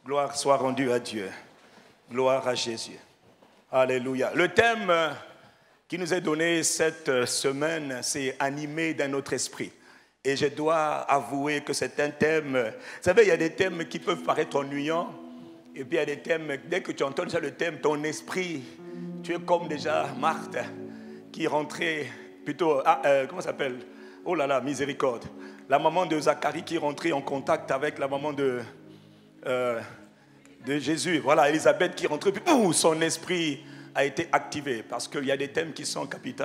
Gloire soit rendue à Dieu. Gloire à Jésus. Alléluia. Le thème qui nous est donné cette semaine, c'est animé d'un autre esprit. Et je dois avouer que c'est un thème... Vous savez, il y a des thèmes qui peuvent paraître ennuyants. Et puis il y a des thèmes, dès que tu entends déjà le thème, ton esprit, tu es comme déjà Marthe, qui est rentrée plutôt... comment ça s'appelle? Oh là là, miséricorde. La maman de Zacharie qui est rentrée en contact avec la maman de Jésus. Voilà, Élisabeth qui est rentrée, puis son esprit a été activé. Parce qu'il y a des thèmes qui sont capitaux.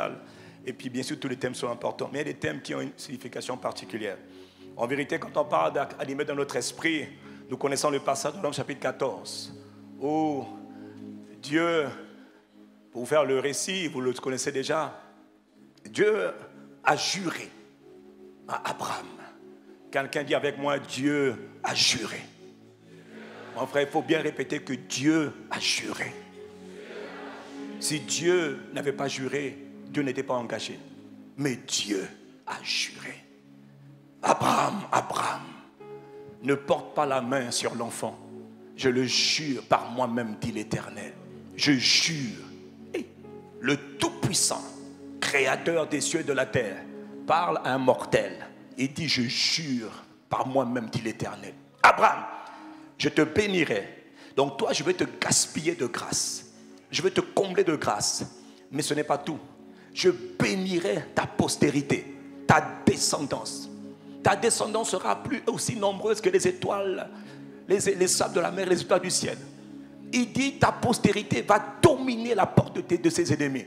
Et puis bien sûr, tous les thèmes sont importants. Mais il y a des thèmes qui ont une signification particulière. En vérité, quand on parle d'animer dans notre esprit, nous connaissons le passage de l'Homme chapitre 14, où Dieu, pour vous faire le récit, vous le connaissez déjà, Dieu a juré à Abraham. Quelqu'un dit avec moi, Dieu a juré. Mon frère, il faut bien répéter que Dieu a juré. Si Dieu n'avait pas juré, Dieu n'était pas engagé. Mais Dieu a juré. Abraham, ne porte pas la main sur l'enfant. Je le jure par moi-même, dit l'Éternel. Je jure. Et le Tout-Puissant, Créateur des cieux et de la terre, parle à un mortel. Il dit, je jure par moi-même, dit l'Éternel. Abraham, je te bénirai. Donc toi, je vais te gaspiller de grâce. Je vais te combler de grâce. Mais ce n'est pas tout. Je bénirai ta postérité, ta descendance. Ta descendance sera plus aussi nombreuse que les étoiles, les sables de la mer, les étoiles du ciel. Il dit, ta postérité va dominer la porte de ses ennemis.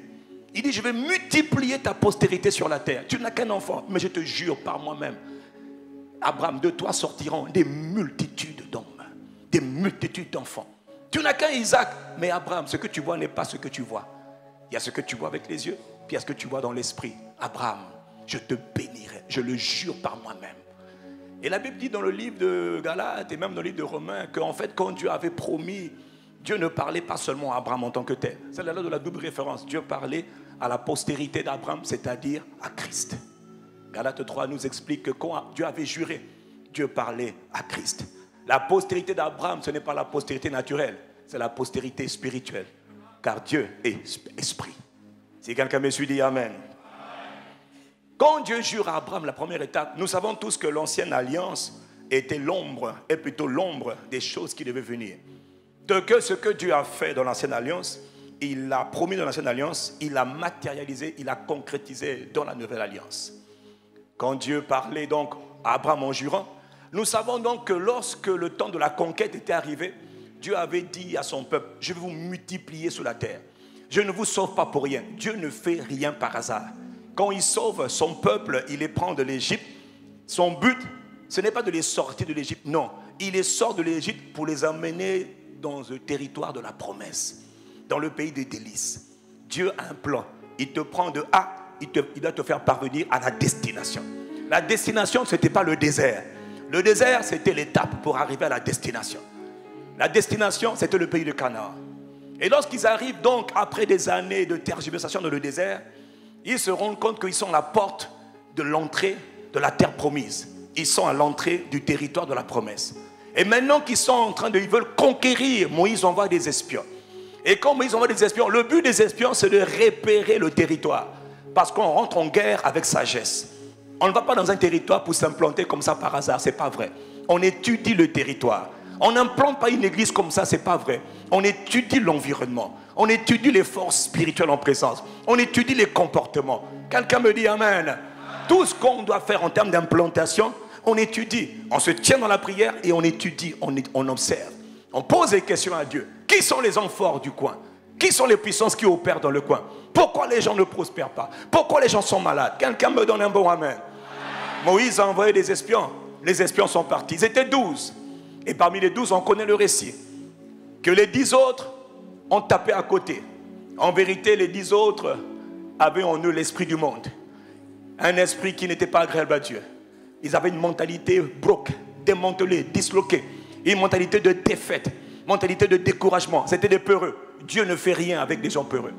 Il dit, je vais multiplier ta postérité sur la terre. Tu n'as qu'un enfant, mais je te jure par moi-même. Abraham, de toi sortiront des multitudes d'hommes, des multitudes d'enfants. Tu n'as qu'un Isaac, mais Abraham, ce que tu vois n'est pas ce que tu vois. Il y a ce que tu vois avec les yeux, puis il y a ce que tu vois dans l'esprit. Abraham, je te bénirai, je le jure par moi-même. Et la Bible dit dans le livre de Galates et même dans le livre de Romains qu'en fait, quand Dieu avait promis, Dieu ne parlait pas seulement à Abraham en tant que tel. C'est là de la double référence. Dieu parlait à la postérité d'Abraham, c'est-à-dire à Christ. Galates 3 nous explique que quand Dieu avait juré, Dieu parlait à Christ. La postérité d'Abraham, ce n'est pas la postérité naturelle, c'est la postérité spirituelle. Car Dieu est esprit. Si quelqu'un me suit, dit Amen. Quand Dieu jure à Abraham, la première étape, nous savons tous que l'ancienne alliance était l'ombre, et plutôt l'ombre des choses qui devaient venir. De que ce que Dieu a fait dans l'ancienne alliance, il l'a promis dans l'ancienne alliance, il l'a matérialisé, il l'a concrétisé dans la nouvelle alliance. Quand Dieu parlait donc à Abraham en jurant, nous savons donc que lorsque le temps de la conquête était arrivé, Dieu avait dit à son peuple, je vais vous multiplier sur la terre. Je ne vous sauve pas pour rien. Dieu ne fait rien par hasard. Quand il sauve son peuple, il les prend de l'Égypte. Son but, ce n'est pas de les sortir de l'Égypte, non. Il les sort de l'Égypte pour les amener dans le territoire de la promesse, dans le pays des délices. Dieu a un plan. Il te prend de A, il doit te faire parvenir à la destination. La destination, ce n'était pas le désert. Le désert, c'était l'étape pour arriver à la destination. La destination, c'était le pays de Canaan. Et lorsqu'ils arrivent donc, après des années de tergiversation dans le désert, ils se rendent compte qu'ils sont à la porte de l'entrée de la terre promise. Ils sont à l'entrée du territoire de la promesse. Et maintenant qu'ils sont en train ils veulent conquérir, Moïse envoie des espions. Et quand Moïse envoie des espions, le but des espions, c'est de repérer le territoire. Parce qu'on rentre en guerre avec sagesse. On ne va pas dans un territoire pour s'implanter comme ça par hasard, c'est pas vrai. On étudie le territoire. On n'implante pas une église comme ça, c'est pas vrai. On étudie l'environnement. On étudie les forces spirituelles en présence. On étudie les comportements. Quelqu'un me dit Amen. Tout ce qu'on doit faire en termes d'implantation, on étudie. On se tient dans la prière et on étudie, on observe. On pose des questions à Dieu. Qui sont les hommes forts du coin? Qui sont les puissances qui opèrent dans le coin? Pourquoi les gens ne prospèrent pas? Pourquoi les gens sont malades? Quelqu'un me donne un bon Amen. Moïse a envoyé des espions. Les espions sont partis. Ils étaient 12. Et parmi les 12, on connaît le récit. Que les 10 autres ont tapé à côté. En vérité, les 10 autres avaient en eux l'esprit du monde. Un esprit qui n'était pas agréable à Dieu. Ils avaient une mentalité broke, démantelée, disloquée. Une mentalité de défaite, mentalité de découragement. C'était des peureux. Dieu ne fait rien avec des gens peureux.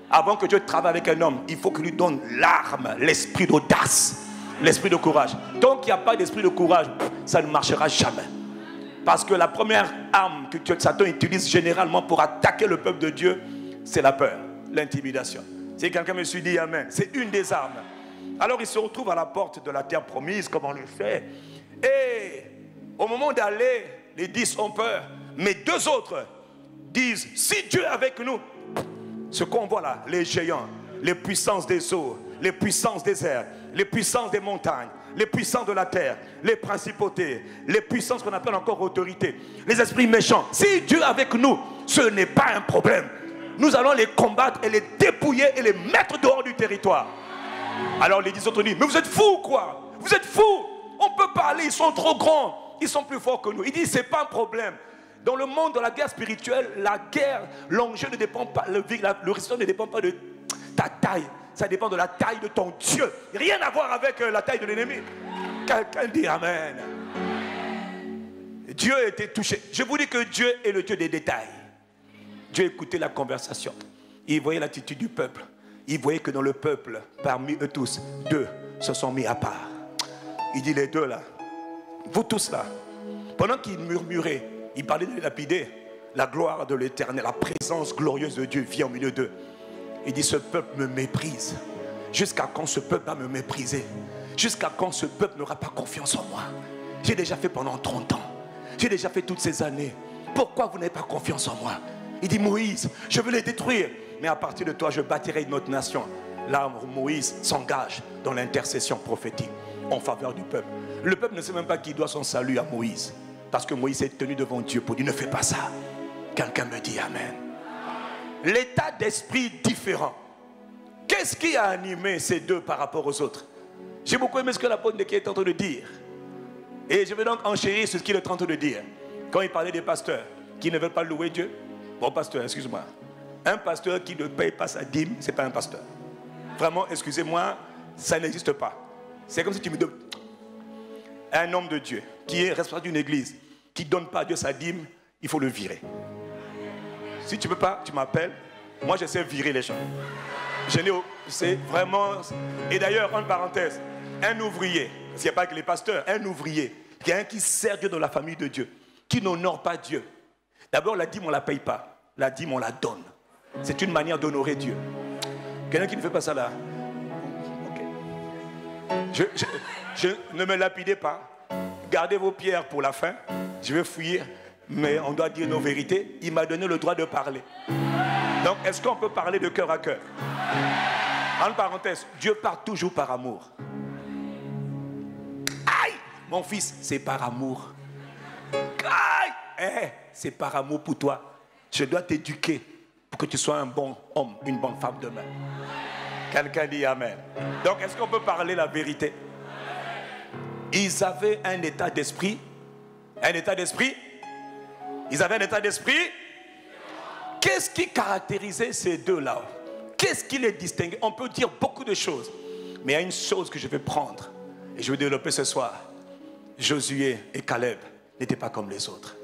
Avant que Dieu travaille avec un homme, il faut qu'il lui donne l'arme, l'esprit d'audace, l'esprit de courage. Tant qu'il n'y a pas d'esprit de courage, ça ne marchera jamais. Parce que la première arme que Satan utilise généralement pour attaquer le peuple de Dieu, c'est la peur, l'intimidation. Si quelqu'un me suit, dit Amen. C'est une des armes. Alors il se retrouve à la porte de la terre promise, comme on le fait. Et au moment d'aller, les 10 ont peur. Mais 2 autres disent, si Dieu est avec nous, ce qu'on voit là, les géants, les puissances des eaux, les puissances des airs, les puissances des montagnes, les puissances de la terre, les principautés, les puissances qu'on appelle encore autorités, les esprits méchants. Si Dieu est avec nous, ce n'est pas un problème. Nous allons les combattre et les dépouiller et les mettre dehors du territoire. Alors les 10 autres disent, mais vous êtes fous quoi? Vous êtes fous. On peut parler, ils sont trop grands, ils sont plus forts que nous. Il dit, c'est pas un problème. Dans le monde de la guerre spirituelle, la guerre, l'enjeu ne dépend pas, le résultat ne dépend pas de ta taille. Ça dépend de la taille de ton Dieu. Rien à voir avec la taille de l'ennemi. Quelqu'un dit Amen. Dieu a été touché. Je vous dis que Dieu est le Dieu des détails. Dieu écoutait la conversation. Il voyait l'attitude du peuple. Il voyait que dans le peuple, parmi eux tous, 2 se sont mis à part. Il dit les 2 là, vous tous là, pendant qu'ils murmuraient, il parlait de les lapider. La gloire de l'Éternel, la présence glorieuse de Dieu vient au milieu d'eux. Il dit, ce peuple me méprise. Jusqu'à quand ce peuple va me mépriser? Jusqu'à quand ce peuple n'aura pas confiance en moi? J'ai déjà fait pendant 30 ans. J'ai déjà fait toutes ces années. Pourquoi vous n'avez pas confiance en moi? Il dit, Moïse, je veux les détruire. Mais à partir de toi, je bâtirai une autre nation. Là, Moïse s'engage dans l'intercession prophétique en faveur du peuple. Le peuple ne sait même pas qu'il doit son salut à Moïse. Parce que Moïse est tenu devant Dieu pour dire, ne fais pas ça. Quelqu'un me dit Amen. L'état d'esprit différent. Qu'est-ce qui a animé ces 2 par rapport aux autres? J'ai beaucoup aimé ce que l'apôtre est en train de dire. Et je vais donc enchérir sur ce qu'il est en train de dire. Quand il parlait des pasteurs qui ne veulent pas louer Dieu. Bon pasteur, excuse-moi. Un pasteur qui ne paye pas sa dîme, ce n'est pas un pasteur. Vraiment, excusez-moi, ça n'existe pas. C'est comme si tu me donnes un homme de Dieu qui est responsable d'une église, qui ne donne pas à Dieu sa dîme, il faut le virer. Si tu ne peux pas, tu m'appelles. Moi, je sais virer les gens. C'est vraiment... Et d'ailleurs, en parenthèse, un ouvrier, parce qu'il n'y a pas que les pasteurs, un ouvrier, quelqu'un qui sert Dieu dans la famille de Dieu, qui n'honore pas Dieu. D'abord, la dîme, on ne la paye pas. La dîme, on la donne. C'est une manière d'honorer Dieu. Quelqu'un qui ne fait pas ça là. Okay. Je ne me lapidez pas. Gardez vos pierres pour la fin. Je vais fouiller. Mais on doit dire nos vérités. Il m'a donné le droit de parler. Donc, est-ce qu'on peut parler de cœur à cœur? En parenthèse, Dieu parle toujours par amour. Aïe! Mon fils, c'est par amour. Aïe! C'est par amour pour toi. Je dois t'éduquer pour que tu sois un bon homme, une bonne femme demain. Quelqu'un dit Amen. Donc, est-ce qu'on peut parler la vérité? Ils avaient un état d'esprit. Un état d'esprit. Ils avaient un état d'esprit. Qu'est-ce qui caractérisait ces 2-là? Qu'est-ce qui les distinguait? On peut dire beaucoup de choses. Mais il y a une chose que je vais prendre et je vais développer ce soir. Josué et Caleb n'étaient pas comme les autres.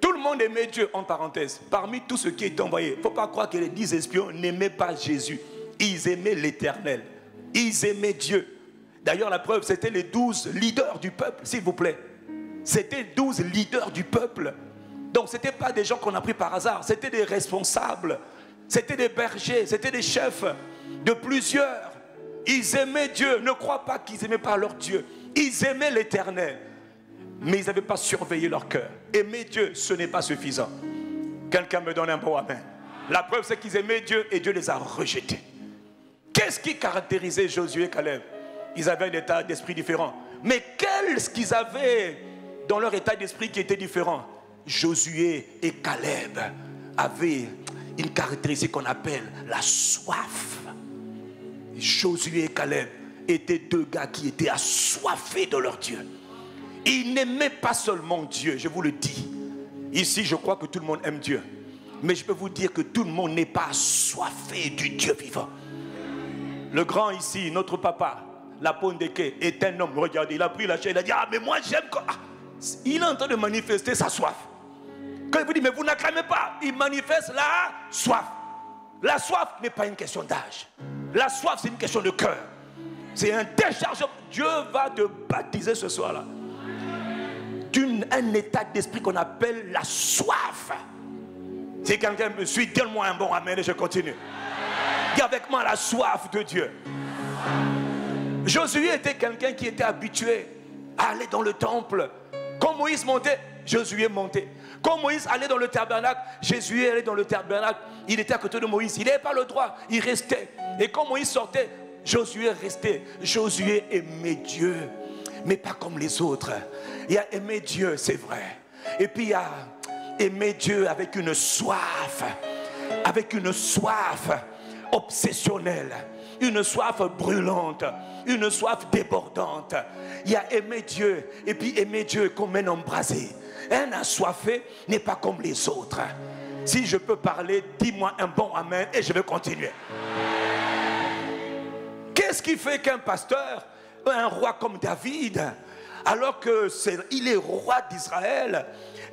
Tout le monde aimait Dieu, en parenthèse. Parmi tous ceux qui étaient envoyés, il ne faut pas croire que les 10 espions n'aimaient pas Jésus. Ils aimaient l'Éternel. Ils aimaient Dieu. D'ailleurs, la preuve, c'était les 12 leaders du peuple, s'il vous plaît. C'était 12 leaders du peuple. Donc, ce n'étaient pas des gens qu'on a pris par hasard. C'était des responsables. C'était des bergers. C'était des chefs de plusieurs. Ils aimaient Dieu. Ne crois pas qu'ils n'aimaient pas leur Dieu. Ils aimaient l'Éternel. Mais ils n'avaient pas surveillé leur cœur. Aimer Dieu, ce n'est pas suffisant. Quelqu'un me donne un bon amen. La preuve, c'est qu'ils aimaient Dieu et Dieu les a rejetés. Qu'est-ce qui caractérisait Josué et Caleb? Ils avaient un état d'esprit différent. Mais qu'est-ce qu'ils avaient dans leur état d'esprit qui était différent? Josué et Caleb avaient une caractéristique qu'on appelle la soif. Josué et Caleb étaient 2 gars qui étaient assoiffés de leur Dieu. Ils n'aimaient pas seulement Dieu, je vous le dis. Ici, je crois que tout le monde aime Dieu. Mais je peux vous dire que tout le monde n'est pas assoiffé du Dieu vivant. Le grand ici, notre papa, l'apôtre Ndeke, est un homme. Regardez, il a pris la chair, il a dit, ah mais moi j'aime quoi. Il est en train de manifester sa soif. Quand il vous dit, mais vous n'acclamez pas, il manifeste la soif. La soif n'est pas une question d'âge. La soif, c'est une question de cœur. C'est un déchargement. Dieu va te baptiser ce soir-là d'une un état d'esprit qu'on appelle la soif. Si quelqu'un me suit, donne-moi un bon amen et je continue. Dis avec moi la soif de Dieu. Josué était quelqu'un qui était habitué à aller dans le temple. Quand Moïse montait, Josué montait. Quand Moïse allait dans le tabernacle, Josué allait dans le tabernacle. Il était à côté de Moïse. Il n'avait pas le droit, il restait. Et quand Moïse sortait, Josué restait. Josué aimait Dieu, mais pas comme les autres. Il a aimé Dieu, c'est vrai. Et puis il a aimé Dieu avec une soif obsessionnelle, une soif brûlante, une soif débordante. Il a aimé Dieu, et puis aimer Dieu comme un embrasé. Un assoiffé n'est pas comme les autres. Si je peux parler, dis-moi un bon amen et je vais continuer. Qu'est-ce qui fait qu'un pasteur, un roi comme David, alors qu'il est roi d'Israël,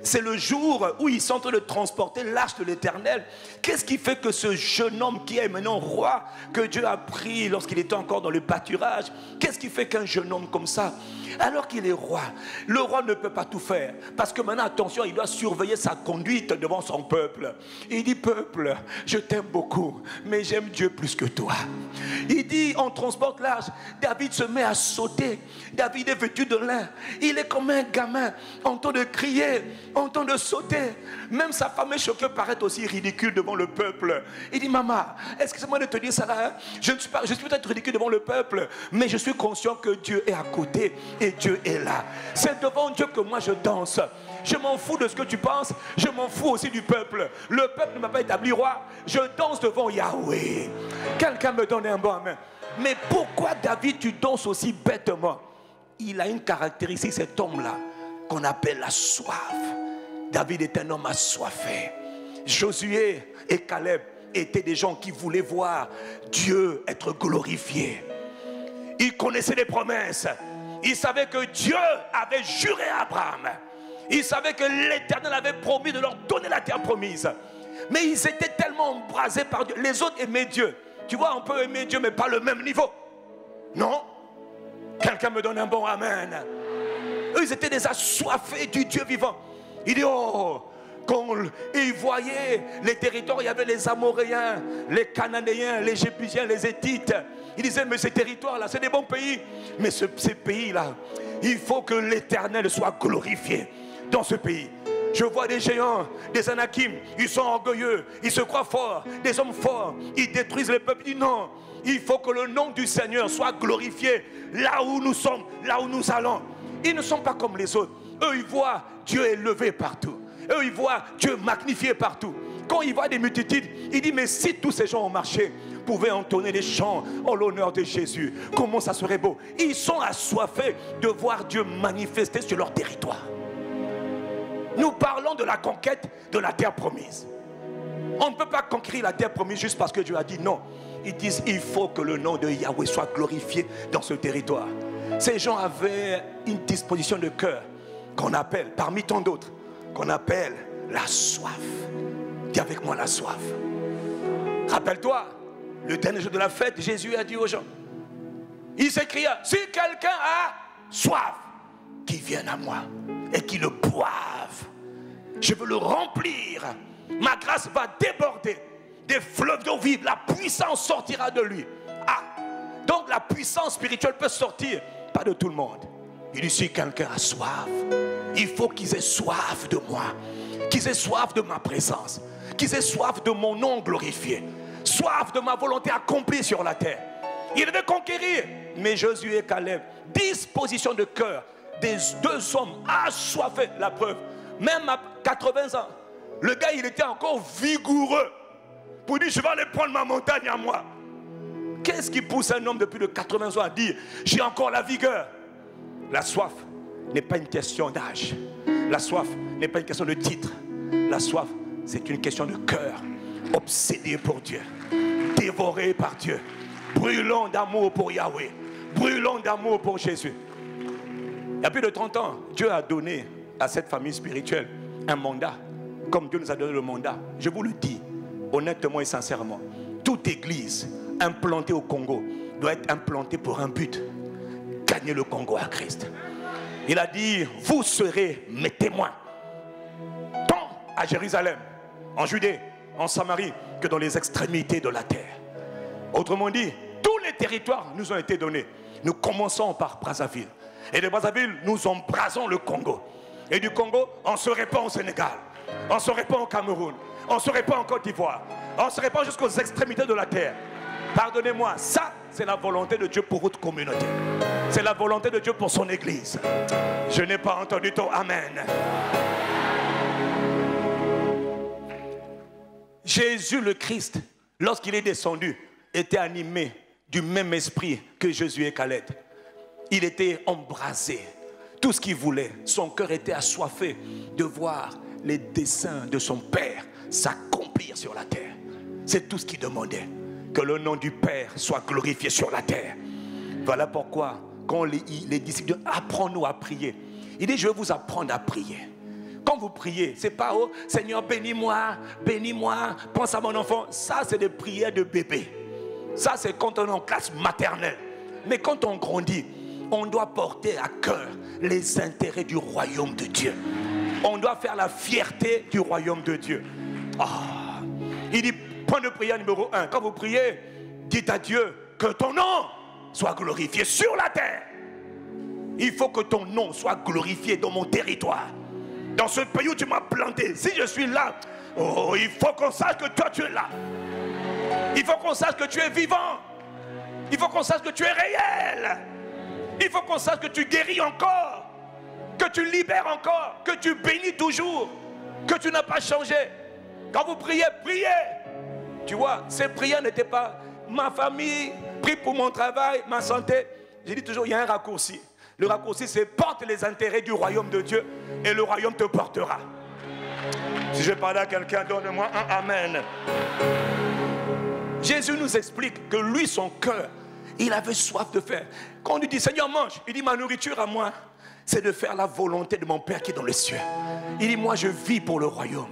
c'est le jour où ils sont en train de transporter l'arche de l'Éternel. Qu'est-ce qui fait que ce jeune homme qui est maintenant roi, que Dieu a pris lorsqu'il était encore dans le pâturage, qu'est-ce qui fait qu'un jeune homme comme ça, alors qu'il est roi, le roi ne peut pas tout faire, parce que maintenant attention, il doit surveiller sa conduite devant son peuple. Il dit: peuple, je t'aime beaucoup, mais j'aime Dieu plus que toi. Il dit: on transporte l'arche. David se met à sauter. David est vêtu de lin, il est comme un gamin en train de crier, en train de sauter. Même sa femme est choquée, paraît aussi ridicule devant le peuple. Il dit: maman, excusez-moi de te dire ça là, je suis peut-être ridicule devant le peuple, mais je suis conscient que Dieu est à côté et Dieu est là. C'est devant Dieu que moi je danse. Je m'en fous de ce que tu penses, je m'en fous aussi du peuple. Le peuple ne m'a pas établi roi, je danse devant Yahweh. Quelqu'un me donne un bon amen. Mais pourquoi David tu danses aussi bêtement? Il a une caractéristique, cet homme-là, qu'on appelle la soif. David est un homme assoiffé. Josué et Caleb étaient des gens qui voulaient voir Dieu être glorifié. Ils connaissaient les promesses. Ils savaient que Dieu avait juré à Abraham. Ils savaient que l'Éternel avait promis de leur donner la terre promise. Mais ils étaient tellement embrasés par Dieu. Les autres aimaient Dieu. Tu vois, on peut aimer Dieu, mais pas le même niveau. Non? Quelqu'un me donne un bon amen. Eux, ils étaient des assoiffés du Dieu vivant. Il dit: oh, quand ils voyaient les territoires, il y avait les Amoréens, les Cananéens, les Jébusiens, les Héthites. Ils disaient: mais ces territoires-là, c'est des bons pays. Mais ces pays-là, il faut que l'Éternel soit glorifié dans ce pays. Je vois des géants, des Anakim, ils sont orgueilleux, ils se croient forts, des hommes forts, ils détruisent les peuples. Ils disent: non, il faut que le nom du Seigneur soit glorifié là où nous sommes, là où nous allons. Ils ne sont pas comme les autres. Eux, ils voient Dieu élevé partout. Eux, ils voient Dieu magnifié partout. Quand ils voient des multitudes, ils disent: mais si tous ces gens ont marché, pouvaient entonner des chants en l'honneur de Jésus, comment ça serait beau. Ils sont assoiffés de voir Dieu manifester sur leur territoire. Nous parlons de la conquête de la terre promise. On ne peut pas conquérir la terre promise juste parce que Dieu a dit non. Ils disent: il faut que le nom de Yahweh soit glorifié dans ce territoire. Ces gens avaient une disposition de cœur qu'on appelle, parmi tant d'autres, qu'on appelle la soif. Dis avec moi: la soif. Rappelle-toi, le dernier jour de la fête, Jésus a dit aux gens, il s'écria: si quelqu'un a soif, qu'il vienne à moi et qu'il le boive. Je veux le remplir. Ma grâce va déborder des fleuves d'eau vive. La puissance sortira de lui. Ah, donc la puissance spirituelle peut sortir, pas de tout le monde. Il dit: si quelqu'un a soif, il faut qu'ils aient soif de moi, qu'ils aient soif de ma présence, qu'ils aient soif de mon nom glorifié, soif de ma volonté accomplie sur la terre. Il devait conquérir. Mais Josué et Caleb, disposition de cœur des deux hommes assoiffés. La preuve, même à 80 ans, le gars il était encore vigoureux pour dire: je vais aller prendre ma montagne à moi. Qu'est-ce qui pousse un homme de plus de 80 ans à dire: j'ai encore la vigueur? La soif n'est pas une question d'âge. La soif n'est pas une question de titre. La soif, c'est une question de cœur. Obsédé pour Dieu, dévoré par Dieu, brûlant d'amour pour Yahweh, brûlant d'amour pour Jésus. Il y a plus de 30 ans, Dieu a donné à cette famille spirituelle un mandat, comme Dieu nous a donné le mandat. Je vous le dis honnêtement et sincèrement, toute église implantée au Congo doit être implantée pour un but: gagner le Congo à Christ. Il a dit, vous serez mes témoins, tant à Jérusalem, en Judée, en Samarie, que dans les extrémités de la terre. Autrement dit, tous les territoires nous ont été donnés. Nous commençons par Brazzaville. Et de Brazzaville, nous embrasons le Congo. Et du Congo, on se répand au Sénégal. On se répand au Cameroun. On se répand en Côte d'Ivoire. On se répand jusqu'aux extrémités de la terre. Pardonnez-moi, ça, c'est la volonté de Dieu pour votre communauté. C'est la volonté de Dieu pour son église. Je n'ai pas entendu ton amen. Jésus le Christ, lorsqu'il est descendu, était animé du même esprit que Josué et Caleb. Il était embrasé. Tout ce qu'il voulait, son cœur était assoiffé de voir les desseins de son Père s'accomplir sur la terre. C'est tout ce qu'il demandait. Que le nom du Père soit glorifié sur la terre. Voilà pourquoi, quand les disciples disent, apprends-nous à prier. Il dit, je vais vous apprendre à prier. Quand vous priez, c'est pas, oh Seigneur, bénis-moi, pense à mon enfant. Ça, c'est des prières de bébé. Ça, c'est quand on est en classe maternelle. Mais quand on grandit, on doit porter à cœur les intérêts du royaume de Dieu. On doit faire la fierté du royaume de Dieu. Il dit, point de prière numéro 1. Quand vous priez, dites à Dieu que ton nom soit glorifié sur la terre. Il faut que ton nom soit glorifié dans mon territoire. Dans ce pays où tu m'as planté. Si je suis là, oh, il faut qu'on sache que toi tu es là. Il faut qu'on sache que tu es vivant. Il faut qu'on sache que tu es réel. Il faut qu'on sache que tu guéris encore, que tu libères encore, que tu bénis toujours, que tu n'as pas changé. Quand vous priez, priez. Tu vois, ces prières n'étaient pas ma famille, prie pour mon travail, ma santé. J'ai dit toujours, il y a un raccourci. Le raccourci, c'est porte les intérêts du royaume de Dieu et le royaume te portera. Si je parle à quelqu'un, donne-moi un amen. Jésus nous explique que lui, son cœur, il avait soif de faire. Quand on lui dit, Seigneur, mange, il dit, ma nourriture à moi, c'est de faire la volonté de mon Père qui est dans les cieux. Il dit, moi, je vis pour le royaume.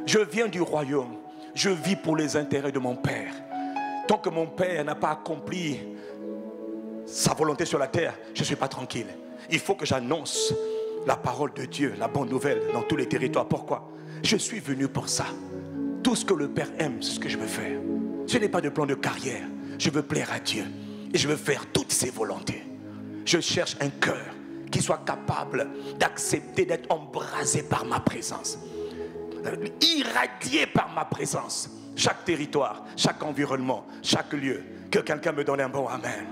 Je viens du royaume. Je vis pour les intérêts de mon Père. Tant que mon Père n'a pas accompli sa volonté sur la terre, je ne suis pas tranquille. Il faut que j'annonce la parole de Dieu, la bonne nouvelle dans tous les territoires. Pourquoi? Je suis venu pour ça. Tout ce que le Père aime, c'est ce que je veux faire. Je n'ai pas de plan de carrière. Je veux plaire à Dieu. Et je veux faire toutes ses volontés. Je cherche un cœur qui soit capable d'accepter d'être embrasé par ma présence. Irradié par ma présence. Chaque territoire, chaque environnement, chaque lieu. Que quelqu'un me donne un bon amen.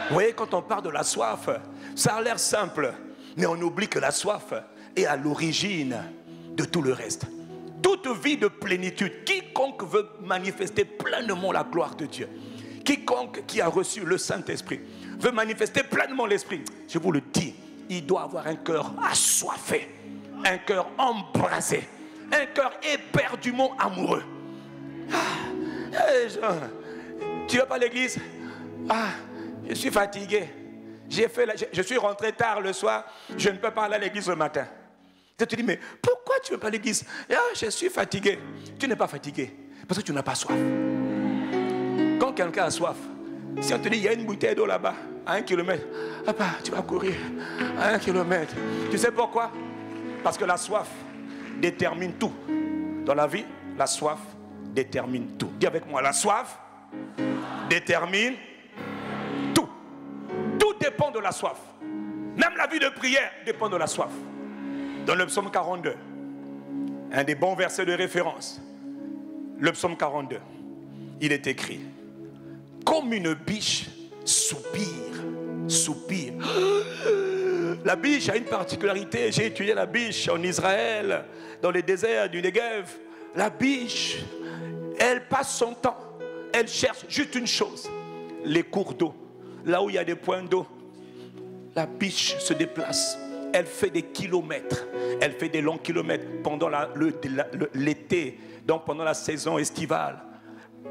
Vous voyez, quand on parle de la soif, ça a l'air simple. Mais on oublie que la soif est à l'origine de tout le reste. Toute vie de plénitude, quiconque veut manifester pleinement la gloire de Dieu, quiconque qui a reçu le Saint-Esprit veut manifester pleinement l'Esprit, je vous le dis, il doit avoir un cœur assoiffé, un cœur embrasé, un cœur éperdument amoureux. Tu ne vas pas à l'église? Je suis fatigué. Je suis rentré tard le soir, je ne peux pas aller à l'église le matin. Tu te dis, mais pourquoi tu ne veux pas à l'église? Je suis fatigué. Tu n'es pas fatigué parce que tu n'as pas soif. Quand quelqu'un a soif, si on te dit, il y a une bouteille d'eau là-bas, à 1 kilomètre, tu vas courir à 1 kilomètre. Tu sais pourquoi? Parce que la soif détermine tout. Dans la vie, la soif détermine tout. Dis avec moi, la soif détermine tout. Tout dépend de la soif. Même la vie de prière dépend de la soif. Dans le psaume 42, un des bons versets de référence, le psaume 42, il est écrit, comme une biche soupire. La biche a une particularité. J'ai étudié la biche en Israël, dans les déserts du Negev. La biche, elle passe son temps, elle cherche juste une chose, les cours d'eau. Là où il y a des points d'eau, la biche se déplace. Elle fait des kilomètres, elle fait des longs kilomètres pendant l'été, donc pendant la saison estivale,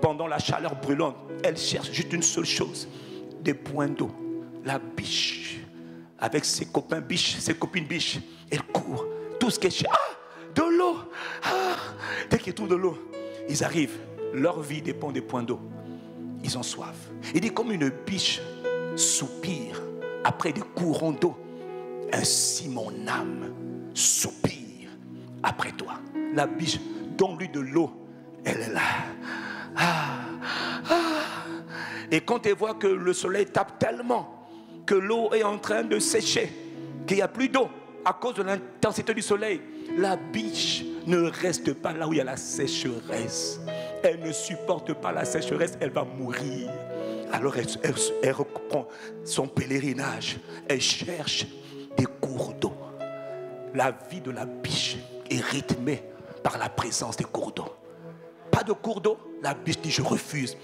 pendant la chaleur brûlante. Elle cherche juste une seule chose, des points d'eau. La biche, avec ses copains biches, ses copines biches, elle court. Tout ce qu'elle cherche, de l'eau. Dès qu'ils trouvent de l'eau, ils arrivent. Leur vie dépend des points d'eau. Ils ont soif. Il dit comme une biche soupire après des courants d'eau. Ainsi mon âme soupire après toi. La biche, donne-lui de l'eau, elle est là. Et quand elle voit que le soleil tape tellement, que l'eau est en train de sécher, qu'il n'y a plus d'eau à cause de l'intensité du soleil, la biche ne reste pas là où il y a la sécheresse. Elle ne supporte pas la sécheresse, elle va mourir. Alors elle reprend son pèlerinage, elle cherche des cours d'eau. La vie de la biche est rythmée par la présence des cours d'eau. Pas de cours d'eau, la biche dit je refuse.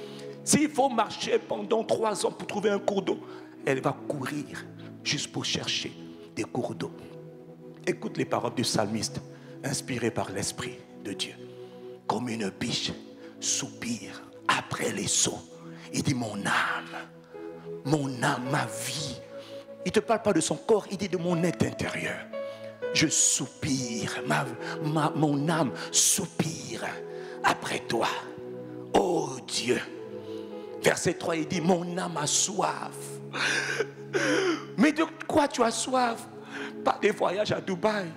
S'il faut marcher pendant 3 ans pour trouver un cours d'eau, elle va courir juste pour chercher des cours d'eau. Écoute les paroles du psalmiste, inspiré par l'Esprit de Dieu. Comme une biche soupire après les eaux. Il dit mon âme, ma vie. Il ne te parle pas de son corps, il dit de mon être intérieur. Je soupire, mon âme soupire après toi. Oh Dieu. Verset 3, il dit mon âme a soif. Mais de quoi tu as soif? Pas des voyages à Dubaï,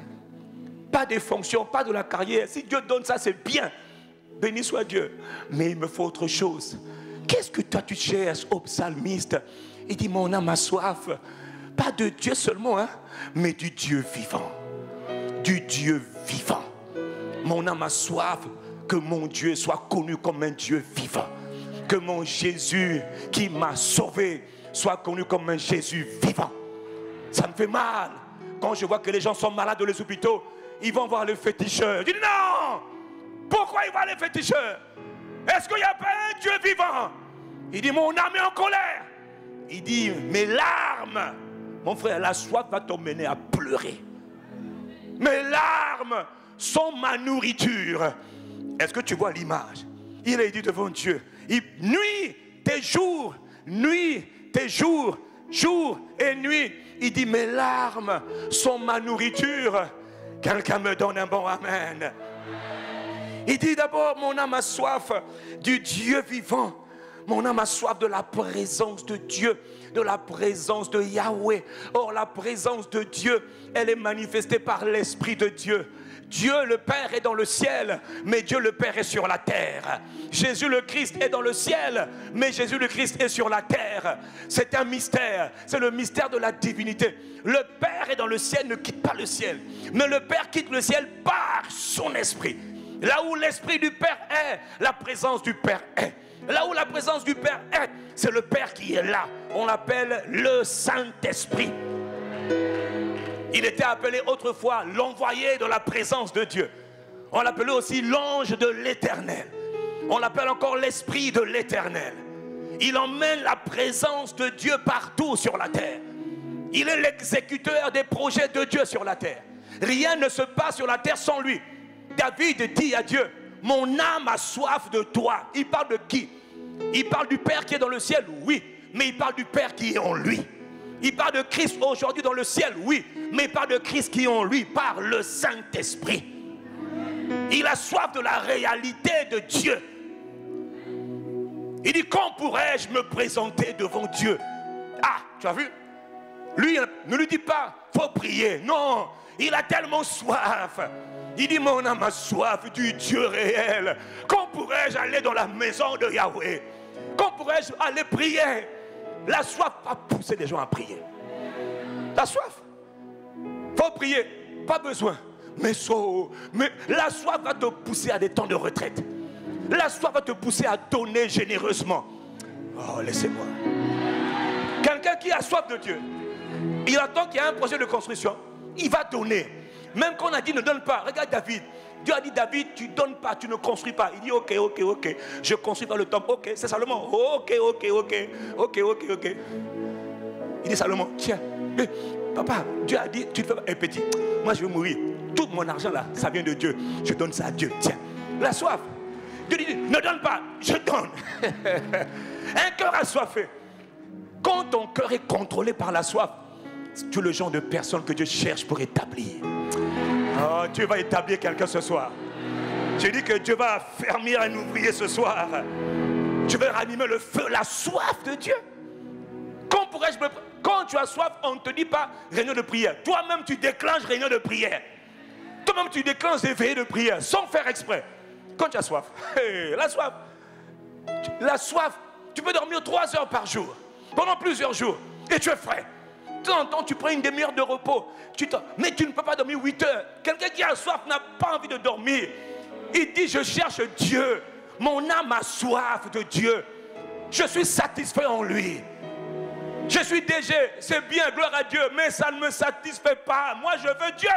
pas des fonctions, pas de la carrière. Si Dieu donne ça, c'est bien. Béni soit Dieu. Mais il me faut autre chose. Qu'est-ce que toi tu cherches, ô psalmiste? Il dit mon âme a soif. Pas de Dieu seulement, hein, mais du Dieu vivant. Du Dieu vivant. Mon âme a soif que mon Dieu soit connu comme un Dieu vivant. Que mon Jésus qui m'a sauvé soit connu comme un Jésus vivant. Ça me fait mal quand je vois que les gens sont malades dans les hôpitaux. Ils vont voir le féticheur. Je dis non. Pourquoi ils voient les féticheurs? Est-ce qu'il n'y a pas un Dieu vivant? Il dit mon âme est en colère. Il dit mes larmes, mon frère, la soif va t'emmener à pleurer. Mes larmes sont ma nourriture. Est-ce que tu vois l'image? Il est dit devant Dieu, nuit tes jours, jour et nuit. Il dit mes larmes sont ma nourriture. Quelqu'un me donne un bon amen. Il dit d'abord mon âme a soif du Dieu vivant. Mon âme a soif de la présence de Dieu, de la présence de Yahweh. Or la présence de Dieu, elle est manifestée par l'Esprit de Dieu. Dieu le Père est dans le ciel, mais Dieu le Père est sur la terre. Jésus le Christ est dans le ciel, mais Jésus le Christ est sur la terre. C'est un mystère, c'est le mystère de la divinité. Le Père est dans le ciel, ne quitte pas le ciel, mais le Père quitte le ciel par son esprit. Là où l'esprit du Père est, la présence du Père est. Là où la présence du Père est, c'est le Père qui est là. On l'appelle le Saint-Esprit. Il était appelé autrefois l'envoyé de la présence de Dieu. On l'appelait aussi l'ange de l'Éternel. On l'appelle encore l'Esprit de l'Éternel. Il emmène la présence de Dieu partout sur la terre. Il est l'exécuteur des projets de Dieu sur la terre. Rien ne se passe sur la terre sans lui. David dit à Dieu, mon âme a soif de toi. Il parle de qui? Il parle du Père qui est dans le ciel, oui. Mais il parle du Père qui est en lui. Il parle de Christ aujourd'hui dans le ciel, oui. Mais il parle de Christ qui est en lui par le Saint-Esprit. Il a soif de la réalité de Dieu. Il dit, quand pourrais-je me présenter devant Dieu? Ah, tu as vu? Lui, ne lui dit pas, faut prier. Non, il a tellement soif. Il dit, mon âme a soif du Dieu réel. Quand pourrais-je aller dans la maison de Yahweh? Quand pourrais-je aller prier? La soif va pousser les gens à prier. La soif. Faut prier, pas besoin. Mais la soif va te pousser à des temps de retraite. La soif va te pousser à donner généreusement. Oh, laissez-moi. Quelqu'un qui a soif de Dieu, il attend qu'il y ait un projet de construction. Il va donner. Même quand on a dit ne donne pas. Regarde David. Dieu a dit David, tu donnes pas, tu ne construis pas. Il dit ok. Je construis pas le temple. Ok, c'est Salomon. Ok. Il dit Salomon, tiens, papa, Dieu a dit, tu ne fais pas. Petit, moi je vais mourir. Tout mon argent là, ça vient de Dieu. Je donne ça à Dieu. Tiens, la soif. Dieu dit, ne donne pas, je donne. Un cœur assoiffé. Quand ton cœur est contrôlé par la soif, tu es le genre de personne que Dieu cherche pour établir. Oh, Dieu va établir quelqu'un ce soir. Je dis que Dieu va affermir un ouvrier ce soir. Tu veux ranimer le feu, la soif de Dieu. Quand tu as soif, on ne te dit pas réunion de prière. Toi-même, tu déclenches réunion de prière. Toi-même, tu déclenches des veillées de prière sans faire exprès. Quand tu as soif, la soif, tu peux dormir 3 heures par jour, pendant plusieurs jours, et tu es frais. De temps en temps, tu prends une demi-heure de repos, mais tu ne peux pas dormir 8 heures. Quelqu'un qui a soif n'a pas envie de dormir. Il dit, je cherche Dieu. Mon âme a soif de Dieu. Je suis satisfait en lui. Je suis DG, c'est bien, gloire à Dieu, mais ça ne me satisfait pas. Moi, je veux Dieu.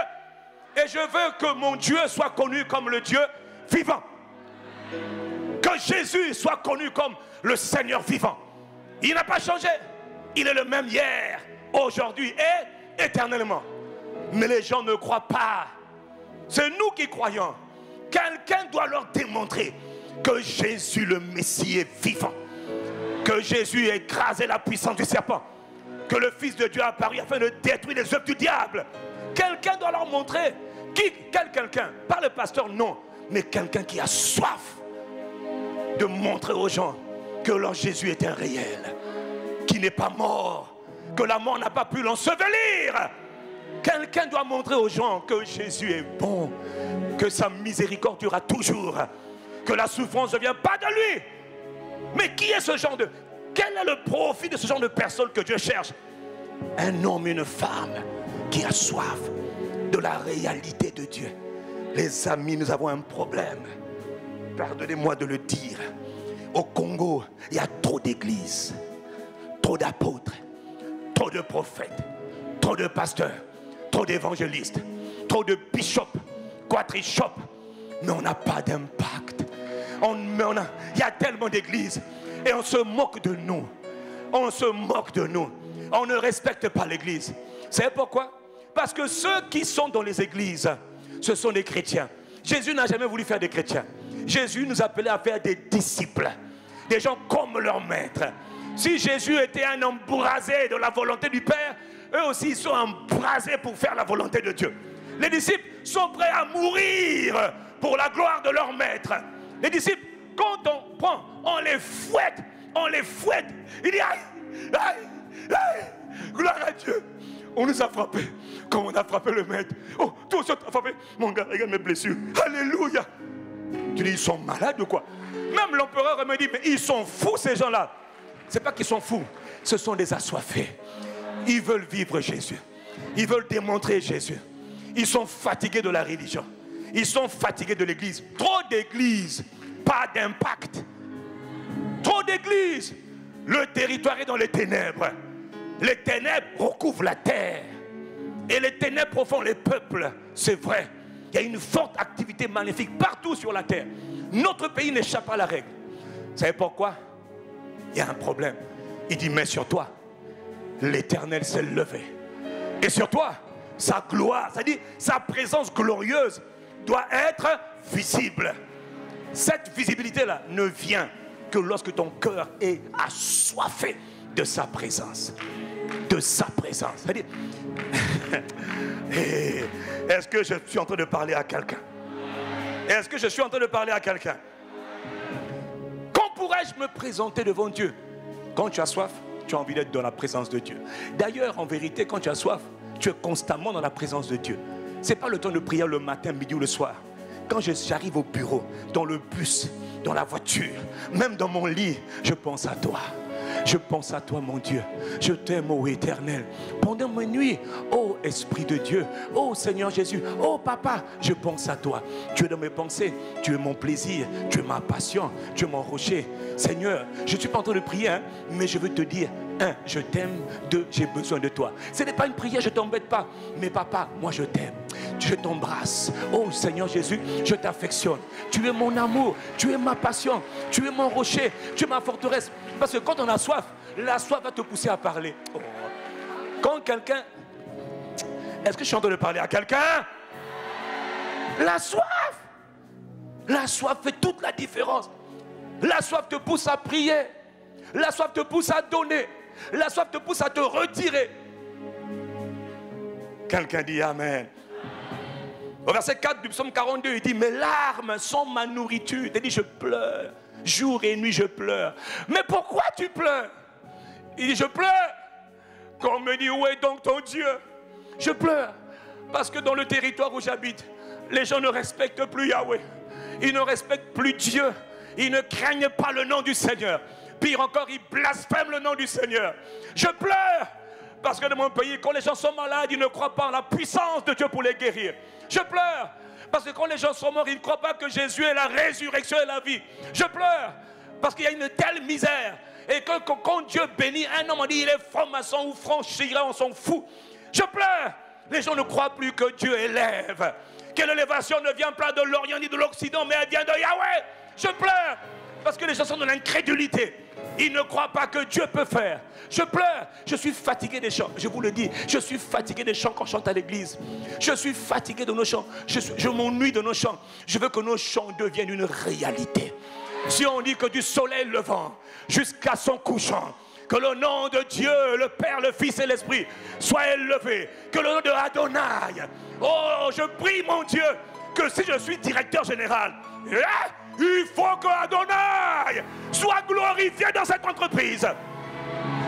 Et je veux que mon Dieu soit connu comme le Dieu vivant. Que Jésus soit connu comme le Seigneur vivant. Il n'a pas changé. Il est le même hier, aujourd'hui et éternellement. Mais les gens ne croient pas. C'est nous qui croyons. Quelqu'un doit leur démontrer que Jésus le Messie est vivant. Que Jésus a écrasé la puissance du serpent. Que le Fils de Dieu a apparu afin de détruire les œuvres du diable. Quelqu'un doit leur montrer. Quel quelqu'un? Pas le pasteur, non. Mais quelqu'un qui a soif de montrer aux gens que leur Jésus est un réel. Qui n'est pas mort. Que la mort n'a pas pu l'ensevelir. Quelqu'un doit montrer aux gens que Jésus est bon. Que sa miséricorde durera toujours. Que la souffrance ne vient pas de lui. Mais qui est ce genre de... Quel est le profit de ce genre de personne que Dieu cherche? Un homme, une femme qui a soif de la réalité de Dieu. Les amis, nous avons un problème. Pardonnez-moi de le dire. Au Congo, il y a trop d'églises, trop d'apôtres, trop de prophètes, trop de pasteurs, trop d'évangélistes, trop de bishops, quadrishops. Mais on n'a pas d'impact. Il y a tellement d'églises et on se moque de nous. On se moque de nous. On ne respecte pas l'église. Vous savez pourquoi? Parce que ceux qui sont dans les églises, ce sont des chrétiens. Jésus n'a jamais voulu faire des chrétiens. Jésus nous appelait à faire des disciples. Des gens comme leur maître. Si Jésus était un embrasé de la volonté du Père, eux aussi ils sont embrasés pour faire la volonté de Dieu. Les disciples sont prêts à mourir pour la gloire de leur maître. Les disciples, quand on prend, on les fouette. Il dit aïe, aïe, aïe, gloire à Dieu. On nous a frappés comme on a frappé le maître. Oh, tout ça t'a frappé. Mon gars, regarde mes blessures. Alléluia. Tu dis, ils sont malades ou quoi? Même l'empereur me dit, mais ils sont fous ces gens-là. C'est pas qu'ils sont fous, ce sont des assoiffés. Ils veulent vivre Jésus. Ils veulent démontrer Jésus. Ils sont fatigués de la religion. Ils sont fatigués de l'église. Trop d'églises, pas d'impact. Trop d'églises. Le territoire est dans les ténèbres. Les ténèbres recouvrent la terre. Et les ténèbres profondent les peuples. C'est vrai. Il y a une forte activité maléfique partout sur la terre. Notre pays n'échappe pas à la règle. Vous savez pourquoi? Il y a un problème. Il dit, mais sur toi, l'Éternel s'est levé. Et sur toi, sa gloire, c'est-à-dire sa présence glorieuse, doit être visible. Cette visibilité-là ne vient que lorsque ton cœur est assoiffé de sa présence. De sa présence. C'est-à-dire, est-ce que je suis en train de parler à quelqu'un? Est-ce que je suis en train de parler à quelqu'un? Quand pourrais-je me présenter devant Dieu? Quand tu as soif, tu as envie d'être dans la présence de Dieu. D'ailleurs, en vérité, quand tu as soif, tu es constamment dans la présence de Dieu. Ce n'est pas le temps de prière le matin, midi ou le soir. Quand j'arrive au bureau, dans le bus, dans la voiture, même dans mon lit, je pense à toi. Je pense à toi, mon Dieu. Je t'aime, ô Éternel. Pendant mes nuits, ô Esprit de Dieu, ô Seigneur Jésus, ô Papa, je pense à toi. Tu es dans mes pensées, tu es mon plaisir, tu es ma passion, tu es mon rocher. Seigneur, je ne suis pas en train de prier, hein, mais je veux te dire, 1, je t'aime, 2, j'ai besoin de toi. Ce n'est pas une prière, je ne t'embête pas. Mais papa, moi je t'aime. Je t'embrasse. Oh Seigneur Jésus, je t'affectionne. Tu es mon amour, tu es ma passion, tu es mon rocher, tu es ma forteresse. Parce que quand on a soif, la soif va te pousser à parler. Oh. Quand quelqu'un... Est-ce que je suis en train de parler à quelqu'un? La soif fait toute la différence. La soif te pousse à prier. La soif te pousse à donner. La soif te pousse à te retirer. Quelqu'un dit Amen. Au verset 4 du psaume 42, il dit, mes larmes sont ma nourriture. Il dit, je pleure. Jour et nuit, je pleure. Mais pourquoi tu pleures? Il dit, je pleure Quand on me dit, où est donc ton Dieu? Je pleure. Parce que dans le territoire où j'habite, les gens ne respectent plus Yahweh. Ils ne respectent plus Dieu. Ils ne craignent pas le nom du Seigneur. Pire encore, ils blasphèment le nom du Seigneur. Je pleure. Parce que dans mon pays, quand les gens sont malades, ils ne croient pas en la puissance de Dieu pour les guérir. Je pleure. Parce que quand les gens sont morts, ils ne croient pas que Jésus est la résurrection et la vie. Je pleure. Parce qu'il y a une telle misère. Et que quand Dieu bénit un homme, on dit il est franc-maçon ou franc-chiré, on s'en fout. Je pleure. Les gens ne croient plus que Dieu élève. Que l'élévation ne vient pas de l'Orient ni de l'Occident, mais elle vient de Yahweh. Je pleure. Parce que les gens sont dans l'incrédulité. Ils ne croient pas que Dieu peut faire. Je pleure. Je suis fatigué des chants. Je vous le dis. Je suis fatigué des chants qu'on chante à l'église. Je suis fatigué de nos chants. Je m'ennuie de nos chants. Je veux que nos chants deviennent une réalité. Si on dit que du soleil levant jusqu'à son couchant, que le nom de Dieu, le Père, le Fils et l'Esprit soit élevé. Que le nom de Adonai. Oh, je prie mon Dieu que si je suis directeur général, il faut que Adonai soit glorifié dans cette entreprise.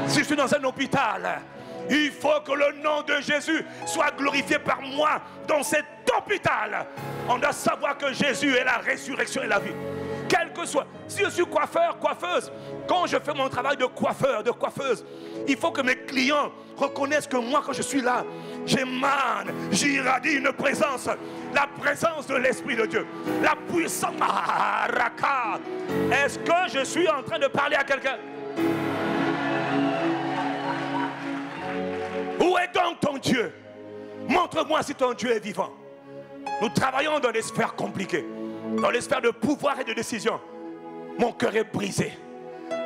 Si je suis dans un hôpital, il faut que le nom de Jésus soit glorifié par moi dans cet hôpital. On doit savoir que Jésus est la résurrection et la vie. Quel que soit. Si je suis coiffeur, coiffeuse, quand je fais mon travail de coiffeur, de coiffeuse, il faut que mes clients reconnaissent que moi, quand je suis là, j'émane, j'irradie une présence. La présence de l'Esprit de Dieu. La puissance. Est-ce que je suis en train de parler à quelqu'un? Où est donc ton Dieu? Montre-moi si ton Dieu est vivant. Nous travaillons dans des sphères compliquées. Dans les sphères de pouvoir et de décision. Mon cœur est brisé.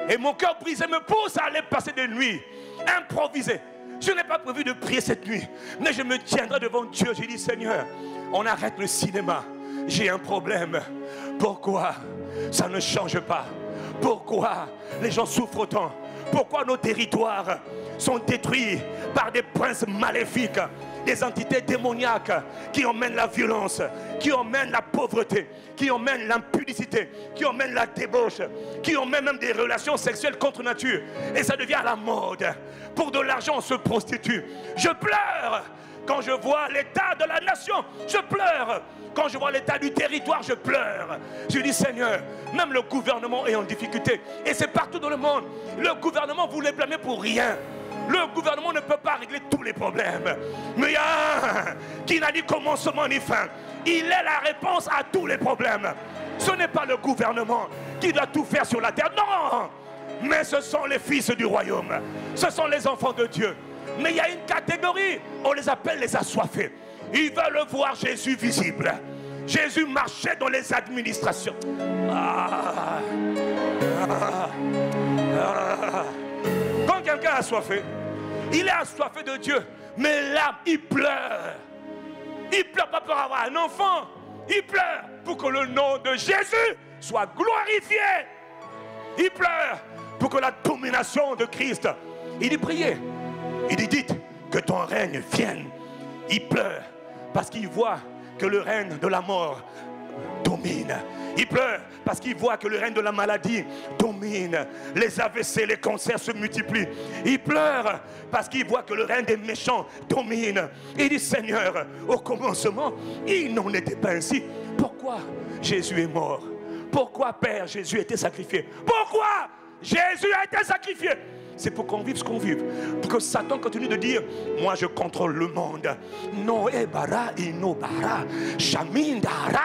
Et mon cœur brisé me pousse à aller passer des nuits improvisées. Je n'ai pas prévu de prier cette nuit. Mais je me tiendrai devant Dieu. J'ai dit, Seigneur, on arrête le cinéma. J'ai un problème. Pourquoi ça ne change pas? Pourquoi les gens souffrent autant? Pourquoi nos territoires sont détruits par des princes maléfiques, des entités démoniaques qui emmènent la violence, qui emmènent la pauvreté, qui emmènent l'impudicité, qui emmènent la débauche, qui emmènent même des relations sexuelles contre nature. Et ça devient à la mode. Pour de l'argent, on se prostitue. Je pleure quand je vois l'état de la nation. Je pleure quand je vois l'état du territoire. Je pleure. Je dis, Seigneur, même le gouvernement est en difficulté. Et c'est partout dans le monde. Le gouvernement, vous les blâmez pour rien. Le gouvernement ne peut pas régler tous les problèmes. Mais il y a un qui n'a ni commencement ni fin. Il est la réponse à tous les problèmes. Ce n'est pas le gouvernement qui doit tout faire sur la terre. Non! Mais ce sont les fils du royaume. Ce sont les enfants de Dieu. Mais il y a une catégorie, on les appelle les assoiffés. Ils veulent voir Jésus visible. Jésus marchait dans les administrations. Quand quelqu'un est assoiffé, il est assoiffé de Dieu. Mais là, il pleure. Il pleure pas pour avoir un enfant. Il pleure pour que le nom de Jésus soit glorifié. Il pleure pour que la domination de Christ. Il dit priez. Il dit dites que ton règne vienne. Il pleure parce qu'il voit que le règne de la mort domine. Il pleure parce qu'il voit que le règne de la maladie domine. Les AVC, les cancers se multiplient. Il pleure parce qu'il voit que le règne des méchants domine. Il dit Seigneur, au commencement, il n'en était pas ainsi. Pourquoi Jésus est mort? Pourquoi Père Jésus a été sacrifié? Pourquoi Jésus a été sacrifié? C'est pour qu'on vive ce qu'on vive. Pour que Satan continue de dire moi je contrôle le monde. Non, ebara, inobara, chamindara.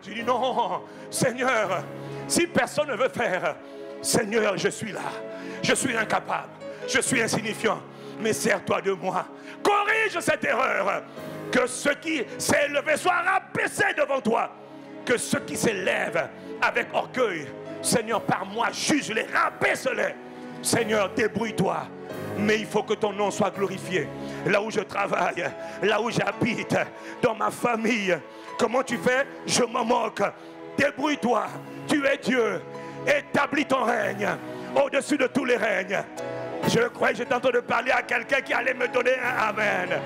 Je dis non, Seigneur, si personne ne veut faire, Seigneur, je suis là. Je suis incapable. Je suis insignifiant. Mais sers-toi de moi. Corrige cette erreur. Que ce qui s'est élevé soit rabaissé devant toi. Que ceux qui s'élèvent avec orgueil, Seigneur, par moi, juge-les, rabaisse-les. Seigneur, débrouille-toi. Mais il faut que ton nom soit glorifié. Là où je travaille, là où j'habite, dans ma famille. Comment tu fais? Je m'en moque. Débrouille-toi. Tu es Dieu. Établis ton règne au-dessus de tous les règnes. Je croyais que j'étais en train de parler à quelqu'un qui allait me donner un amen.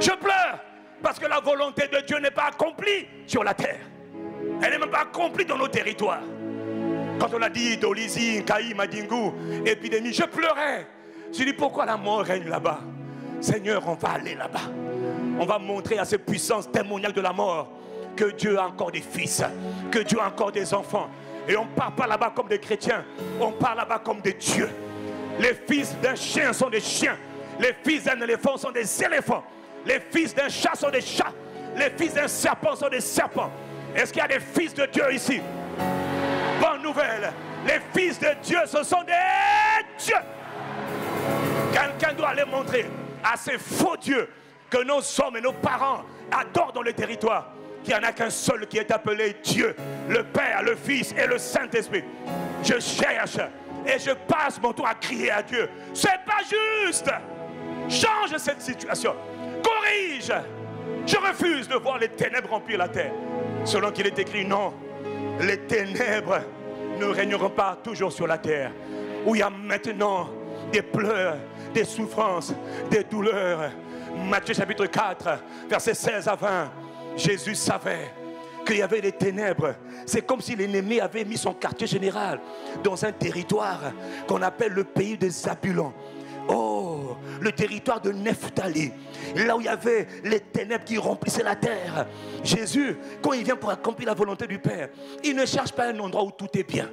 Je pleure parce que la volonté de Dieu n'est pas accomplie sur la terre. Elle n'est même pas accomplie dans nos territoires. Quand on a dit Dolizi, Nkaï, Madingu, épidémie, je pleurais. Je dis pourquoi la mort règne là-bas? Seigneur, on va aller là-bas. On va montrer à cette puissance démoniaque de la mort que Dieu a encore des fils, que Dieu a encore des enfants. Et on ne part pas là-bas comme des chrétiens, on part là-bas comme des dieux. Les fils d'un chien sont des chiens. Les fils d'un éléphant sont des éléphants. Les fils d'un chat sont des chats. Les fils d'un serpent sont des serpents. Est-ce qu'il y a des fils de Dieu ici? Bonne nouvelle, les fils de Dieu, ce sont des dieux. Quelqu'un doit aller montrer à ces faux dieux que nos hommes et nos parents adorent dans le territoire qu'il n'y en a qu'un seul qui est appelé Dieu, le Père, le Fils et le Saint-Esprit. Je cherche et je passe mon tour à crier à Dieu. C'est pas juste. Change cette situation. Corrige. Je refuse de voir les ténèbres remplir la terre. Selon qu'il est écrit, non, les ténèbres ne régneront pas toujours sur la terre. Où il y a maintenant des pleurs, des souffrances, des douleurs. Matthieu chapitre 4, versets 16 à 20. Jésus savait qu'il y avait des ténèbres. C'est comme si l'ennemi avait mis son quartier général dans un territoire qu'on appelle le pays de Zabulon. Oh, le territoire de Nephtali, là où il y avait les ténèbres qui remplissaient la terre. Jésus, quand il vient pour accomplir la volonté du Père, il ne cherche pas un endroit où tout est bien.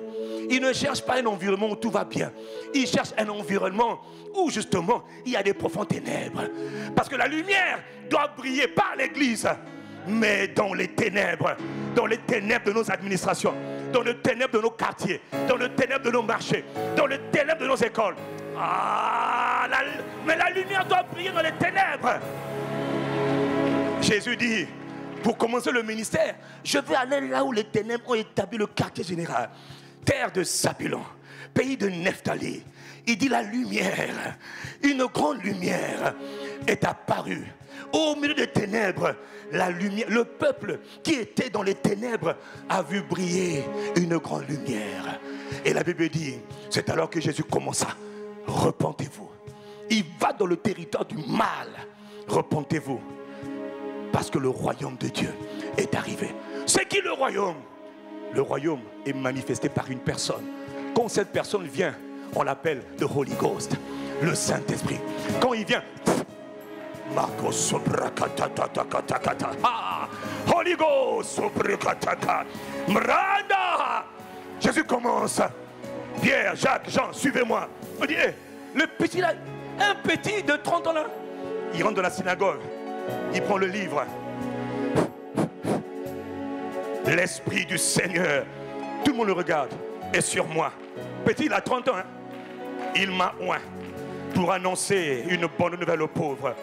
Il ne cherche pas un environnement où tout va bien. Il cherche un environnement où justement il y a des profondes ténèbres. Parce que la lumière doit briller par l'église, mais dans les ténèbres de nos administrations, dans les ténèbres de nos quartiers, dans les ténèbres de nos marchés, dans les ténèbres de nos écoles. Ah, mais la lumière doit briller dans les ténèbres. Jésus dit, pour commencer le ministère, je vais aller là où les ténèbres ont établi le quartier général. Terre de Zabulon, pays de Nephtali. Il dit la lumière, une grande lumière est apparue. Au milieu des ténèbres, la lumière, le peuple qui était dans les ténèbres a vu briller une grande lumière. Et la Bible dit, c'est alors que Jésus commença. Repentez-vous. Il va dans le territoire du mal. Repentez-vous. Parce que le royaume de Dieu est arrivé. C'est qui le royaume? Le royaume est manifesté par une personne. Quand cette personne vient, on l'appelle le Holy Ghost, le Saint-Esprit. Quand il vient, Holy Ghost, Jésus commence. Pierre, Jacques, Jean, suivez-moi. On dit, le petit là, un petit de 30 ans là, il rentre dans la synagogue, il prend le livre. L'Esprit du Seigneur, tout le monde le regarde, est sur moi. Petit, il a 30 ans, hein? Il m'a oint pour annoncer une bonne nouvelle aux pauvres,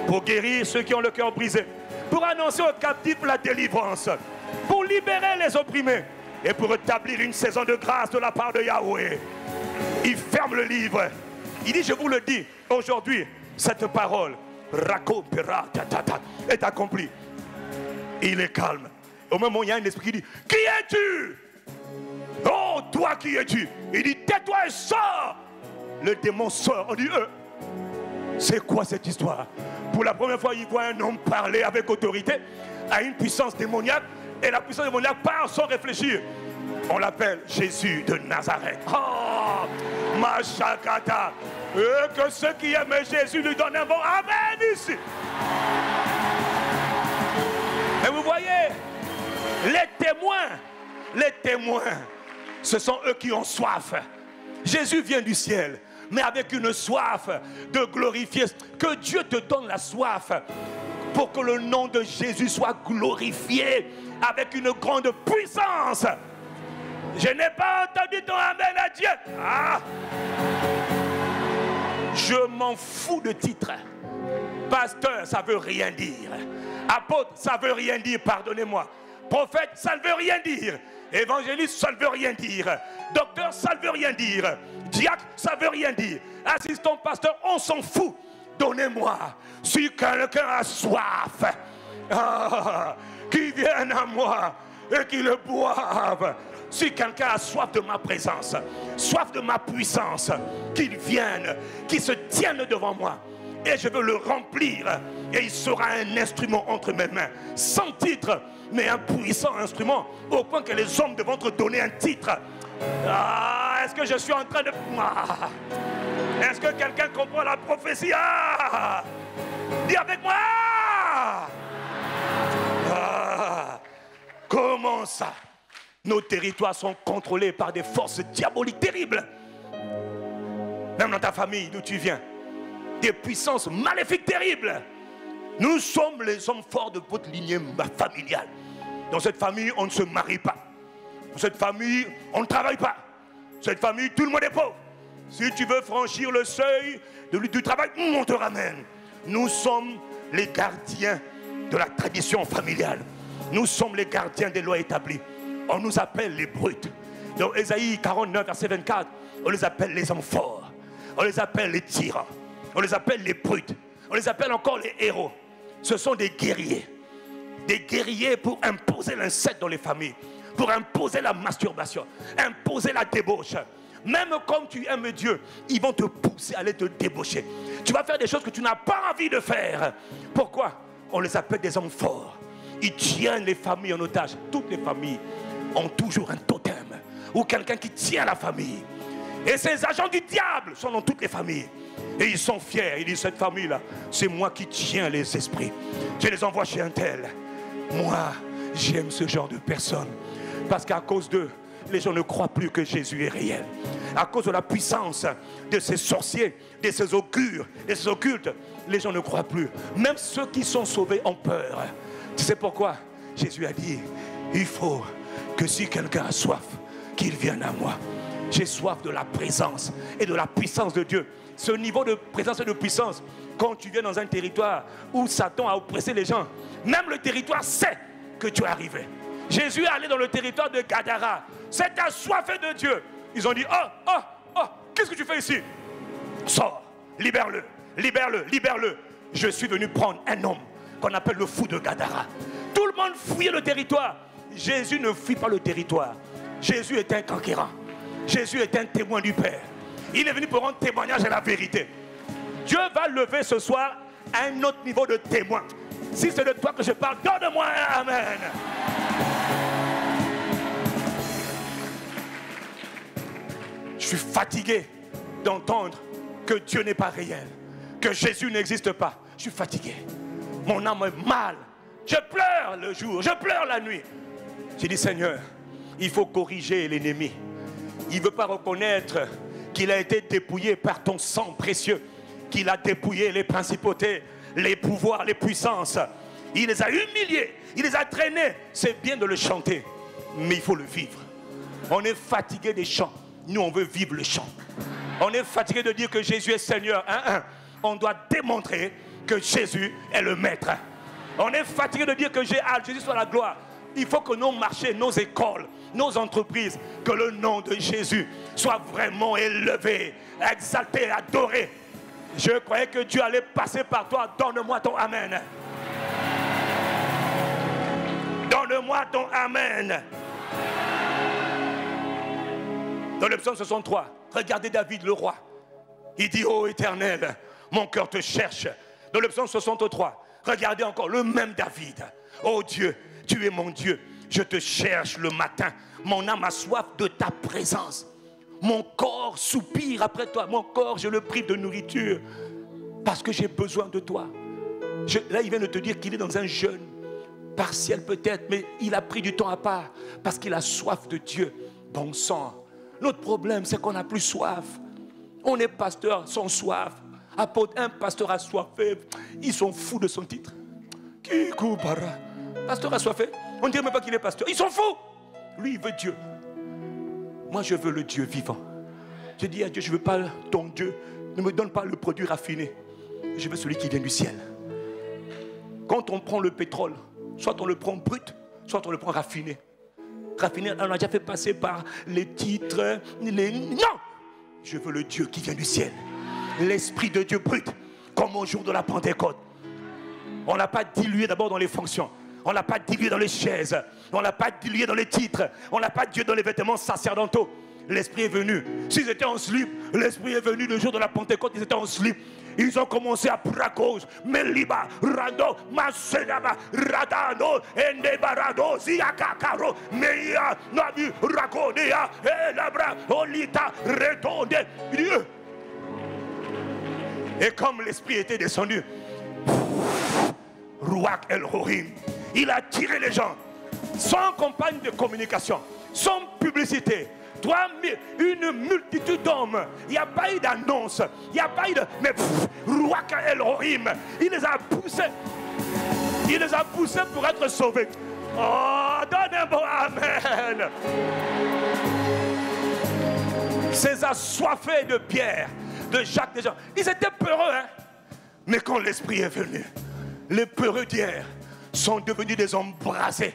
pour guérir ceux qui ont le cœur brisé, pour annoncer aux captifs la délivrance, pour libérer les opprimés et pour établir une saison de grâce de la part de Yahweh. Il ferme le livre. Il dit, je vous le dis, aujourd'hui, cette parole est accomplie. Il est calme. Au moment où il y a un esprit qui dit, qui es-tu? Oh, toi qui es-tu? Il dit, tais-toi et sors. Le démon sort. On dit, c'est quoi cette histoire? Pour la première fois, il voit un homme parler avec autorité à une puissance démoniaque. Et la puissance démoniaque part sans réfléchir. On l'appelle Jésus de Nazareth. Oh, Machakata. Et que ceux qui aiment Jésus lui donnent un bon amen ici. Et vous voyez, les témoins, ce sont eux qui ont soif. Jésus vient du ciel, mais avec une soif de glorifier. Que Dieu te donne la soif pour que le nom de Jésus soit glorifié avec une grande puissance. Je n'ai pas entendu ton amen à Dieu. Ah. Je m'en fous de titre. Pasteur, ça ne veut rien dire. Apôtre, ça ne veut rien dire, pardonnez-moi. Prophète, ça ne veut rien dire. Évangéliste, ça ne veut rien dire. Docteur, ça ne veut rien dire. Diacre, ça ne veut rien dire. Assistant pasteur, on s'en fout. Donnez-moi, si quelqu'un a soif, qu'il vienne à moi et qu'il le boive. Si quelqu'un a soif de ma présence, soif de ma puissance, qu'il vienne, qu'il se tienne devant moi. Et je veux le remplir. Et il sera un instrument entre mes mains. Sans titre, mais un puissant instrument. Au point que les hommes devront te donner un titre. Ah, est-ce que je suis en train de... Ah. Est-ce que quelqu'un comprend la prophétie? Ah. Dis avec moi. Ah. Comment ça? Nos territoires sont contrôlés par des forces diaboliques terribles. Même dans ta famille d'où tu viens, des puissances maléfiques terribles. Nous sommes les hommes forts de votre lignée familiale. Dans cette famille, on ne se marie pas. Dans cette famille, on ne travaille pas. Dans cette famille, tout le monde est pauvre. Si tu veux franchir le seuil du travail, on te ramène. Nous sommes les gardiens de la tradition familiale. Nous sommes les gardiens des lois établies. On nous appelle les brutes. Dans Ésaïe 49, verset 24, on les appelle les hommes forts. On les appelle les tyrans. On les appelle les brutes. On les appelle encore les héros. Ce sont des guerriers. Des guerriers pour imposer l'inceste dans les familles. Pour imposer la masturbation. Imposer la débauche. Même comme tu aimes Dieu, ils vont te pousser à aller te débaucher. Tu vas faire des choses que tu n'as pas envie de faire. Pourquoi? On les appelle des hommes forts. Ils tiennent les familles en otage. Toutes les familles ont toujours un totem ou quelqu'un qui tient la famille. Et ces agents du diable sont dans toutes les familles. Et ils sont fiers. Ils disent, cette famille-là, c'est moi qui tiens les esprits. Je les envoie chez un tel. Moi, j'aime ce genre de personnes. Parce qu'à cause d'eux, les gens ne croient plus que Jésus est réel. À cause de la puissance de ces sorciers, de ces augures, de ces occultes, les gens ne croient plus. Même ceux qui sont sauvés ont peur. Tu sais pourquoi? Jésus a dit, il faut que si quelqu'un a soif, qu'il vienne à moi. J'ai soif de la présence et de la puissance de Dieu. Ce niveau de présence et de puissance, quand tu viens dans un territoire où Satan a oppressé les gens, même le territoire sait que tu es arrivé. Jésus est allé dans le territoire de Gadara. C'est assoiffé de Dieu. Ils ont dit, oh, qu'est-ce que tu fais ici? Sors, libère-le, libère-le, libère-le. Je suis venu prendre un homme qu'on appelle le fou de Gadara. Tout le monde fouillait le territoire. Jésus ne fuit pas le territoire. Jésus est un conquérant. Jésus est un témoin du Père. Il est venu pour rendre témoignage à la vérité. Dieu va lever ce soir un autre niveau de témoin. Si c'est de toi que je parle, donne-moi un amen. Je suis fatigué d'entendre que Dieu n'est pas réel, que Jésus n'existe pas. Je suis fatigué. Mon âme est mal. Je pleure le jour, je pleure la nuit. J'ai dit, Seigneur, il faut corriger l'ennemi. Il ne veut pas reconnaître qu'il a été dépouillé par ton sang précieux, qu'il a dépouillé les principautés, les pouvoirs, les puissances. Il les a humiliés, il les a traînés. C'est bien de le chanter, mais il faut le vivre. On est fatigué des chants. Nous, on veut vivre le chant. On est fatigué de dire que Jésus est Seigneur. On doit démontrer que Jésus est le Maître. On est fatigué de dire que Jésus soit la gloire. Il faut que nos marchés, nos écoles, nos entreprises, que le nom de Jésus soit vraiment élevé, exalté, adoré. Je croyais que Dieu allait passer par toi. Donne-moi ton Amen. Donne-moi ton Amen. Dans le psaume 63, regardez David le roi. Il dit, ô Éternel, mon cœur te cherche. Dans le psaume 63, regardez encore le même David. Ô Dieu, tu es mon Dieu. Je te cherche le matin. Mon âme a soif de ta présence. Mon corps soupire après toi. Mon corps, je le prive de nourriture. Parce que j'ai besoin de toi. Là, il vient de te dire qu'il est dans un jeûne partiel peut-être. Mais il a pris du temps à part. Parce qu'il a soif de Dieu. Bon sang. Notre problème, c'est qu'on n'a plus soif. On est pasteur sans soif. Apôtre, un pasteur assoiffé. Ils sont fous de son titre. Qui coupera? Pasteur assoiffé. On ne dirait même pas qu'il est pasteur. Ils sont fous. Lui, il veut Dieu. Moi, je veux le Dieu vivant. Je dis à Dieu, je ne veux pas ton Dieu. Ne me donne pas le produit raffiné. Je veux celui qui vient du ciel. Quand on prend le pétrole, soit on le prend brut, soit on le prend raffiné. Raffiné, on a déjà fait passer par les titres, Non! Je veux le Dieu qui vient du ciel. L'Esprit de Dieu brut, comme au jour de la Pentecôte. On ne l'a pas dilué d'abord dans les fonctions. On ne l'a pas dilué dans les chaises. On ne l'a pas dilué dans les titres. On ne l'a pas dilué dans les vêtements sacerdotaux. L'Esprit est venu. S'ils étaient en slip, l'Esprit est venu le jour de la Pentecôte, ils étaient en slip. Ils ont commencé à Prakos, Meliba, Rado, Masedaba, Radano, Endebarado, Ziakakaro, Meia, Nabi, Rakodea, Elabra, Olita, Retonde. Et comme l'esprit était descendu, Ruach El Rohim, il a tiré les gens sans campagne de communication, sans publicité. 3000, une multitude d'hommes. Il n'y a pas eu d'annonce. Il n'y a pas eu de... Mais Ruach El Rohim, il les a poussés. Il les a poussés pour être sauvés. Oh, donne un bon amen. Ces assoiffés de Pierre, de Jacques, des gens, ils étaient peureux, hein? Mais quand l'esprit est venu, les peureux d'hier sont devenus des hommes brasés,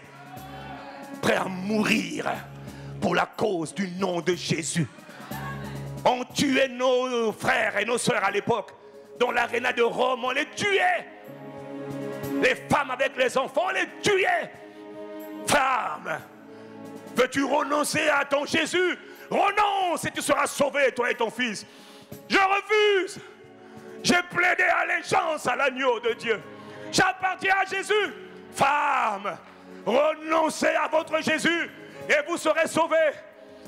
prêts à mourir pour la cause du nom de Jésus. On tuait nos frères et nos sœurs à l'époque. Dans l'aréna de Rome, on les tuait. Les femmes avec les enfants, on les tuait. Femme, veux-tu renoncer à ton Jésus? Renonce et tu seras sauvé, toi et ton fils. Je refuse. J'ai plaidé allégeance à l'agneau de Dieu. J'appartiens à Jésus. Femme, renoncez à votre Jésus et vous serez sauvés.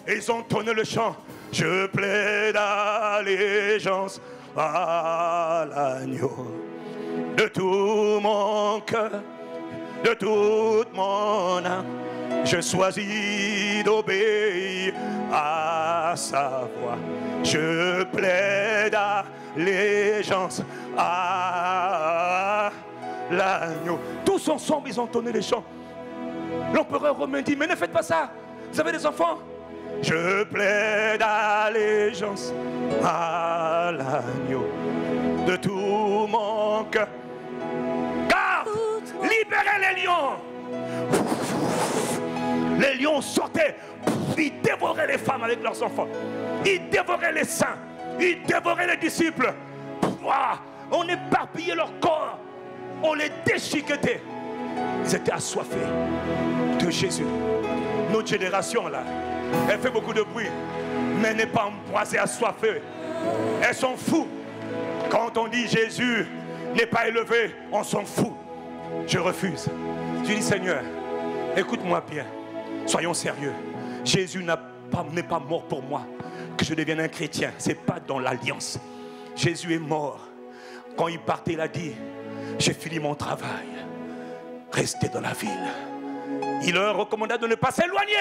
Et ils ont tonné le chant. Je plaide allégeance à l'agneau. De tout mon cœur, de toute mon âme, je choisis d'obéir à sa voix. Je plaide allégeance à l'agneau. Tous ensemble, ils ont tonné les chants. L'empereur romain dit, mais ne faites pas ça. Vous avez des enfants? Je plaide allégeance à l'agneau de tout mon cœur. Car libérez les lions. Les lions sortaient. Ils dévoraient les femmes avec leurs enfants. Ils dévoraient les saints. Ils dévoraient les disciples. On éparpillait leur corps. On les déchiquetait. Ils étaient assoiffés de Jésus. Notre génération là, elle fait beaucoup de bruit, mais elle n'est pas embrasée, assoiffée. Elles sont fous. Quand on dit Jésus n'est pas élevé, on s'en fout. Je refuse. Je dis Seigneur, écoute-moi bien. Soyons sérieux. Jésus n'est pas mort pour moi, que je devienne un chrétien. Ce n'est pas dans l'alliance. Jésus est mort. Quand il partait, il a dit, j'ai fini mon travail. Restez dans la ville. Il leur recommanda de ne pas s'éloigner,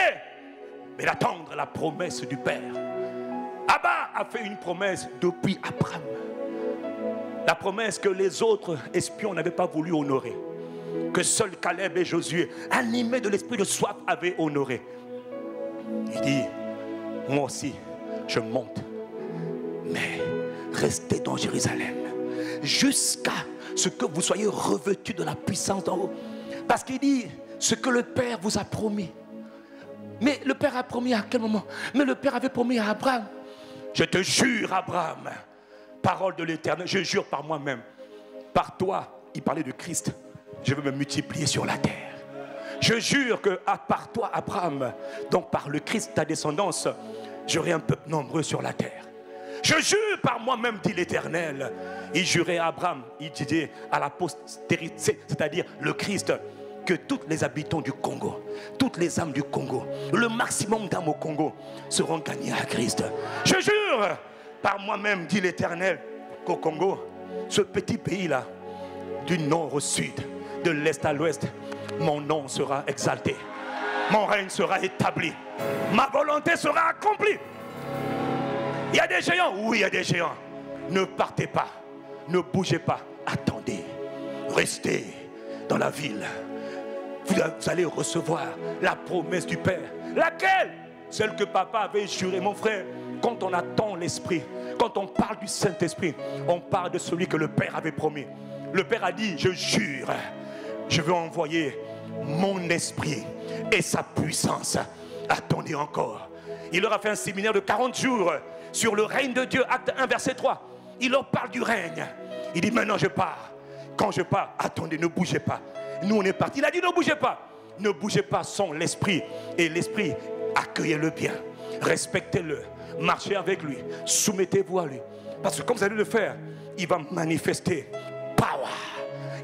mais d'attendre la promesse du Père. Abba a fait une promesse depuis Abraham. La promesse que les autres espions n'avaient pas voulu honorer. Que seuls Caleb et Josué, animés de l'esprit de soif, avaient honoré. Il dit, moi aussi, je monte. Mais restez dans Jérusalem jusqu'à ce que vous soyez revêtus de la puissance d'en haut. Parce qu'il dit, ce que le Père vous a promis. Mais le Père a promis à quel moment? Mais le Père avait promis à Abraham. Je te jure, Abraham, parole de l'Éternel, je jure par moi-même, par toi, il parlait de Christ, je veux me multiplier sur la terre. Je jure que par toi, Abraham, donc par le Christ, ta descendance, j'aurai un peuple nombreux sur la terre. Je jure par moi-même, dit l'Éternel. Il jurait à Abraham, il disait à la postérité, c'est-à-dire le Christ, que tous les habitants du Congo, toutes les âmes du Congo, le maximum d'âmes au Congo seront gagnées à Christ. Je jure par moi-même, dit l'Éternel, qu'au Congo, ce petit pays-là, du nord au sud, de l'est à l'ouest, mon nom sera exalté. Mon règne sera établi. Ma volonté sera accomplie. Il y a des géants? Oui, il y a des géants. Ne partez pas. Ne bougez pas. Attendez. Restez dans la ville. Vous allez recevoir la promesse du Père. Laquelle? Celle que papa avait juré, mon frère. Quand on attend l'Esprit, quand on parle du Saint-Esprit, on parle de celui que le Père avait promis. Le Père a dit, je jure, je veux envoyer mon esprit et sa puissance. Attendez encore. Il leur a fait un séminaire de 40 jours sur le règne de Dieu, acte 1, verset 3. Il leur parle du règne. Il dit, maintenant je pars. Quand je pars, attendez, ne bougez pas. Nous on est partis. Il a dit, ne bougez pas. Ne bougez pas sans l'esprit. Et l'esprit, accueillez-le bien. Respectez-le. Marchez avec lui. Soumettez-vous à lui. Parce que comme vous allez le faire, il va manifester power.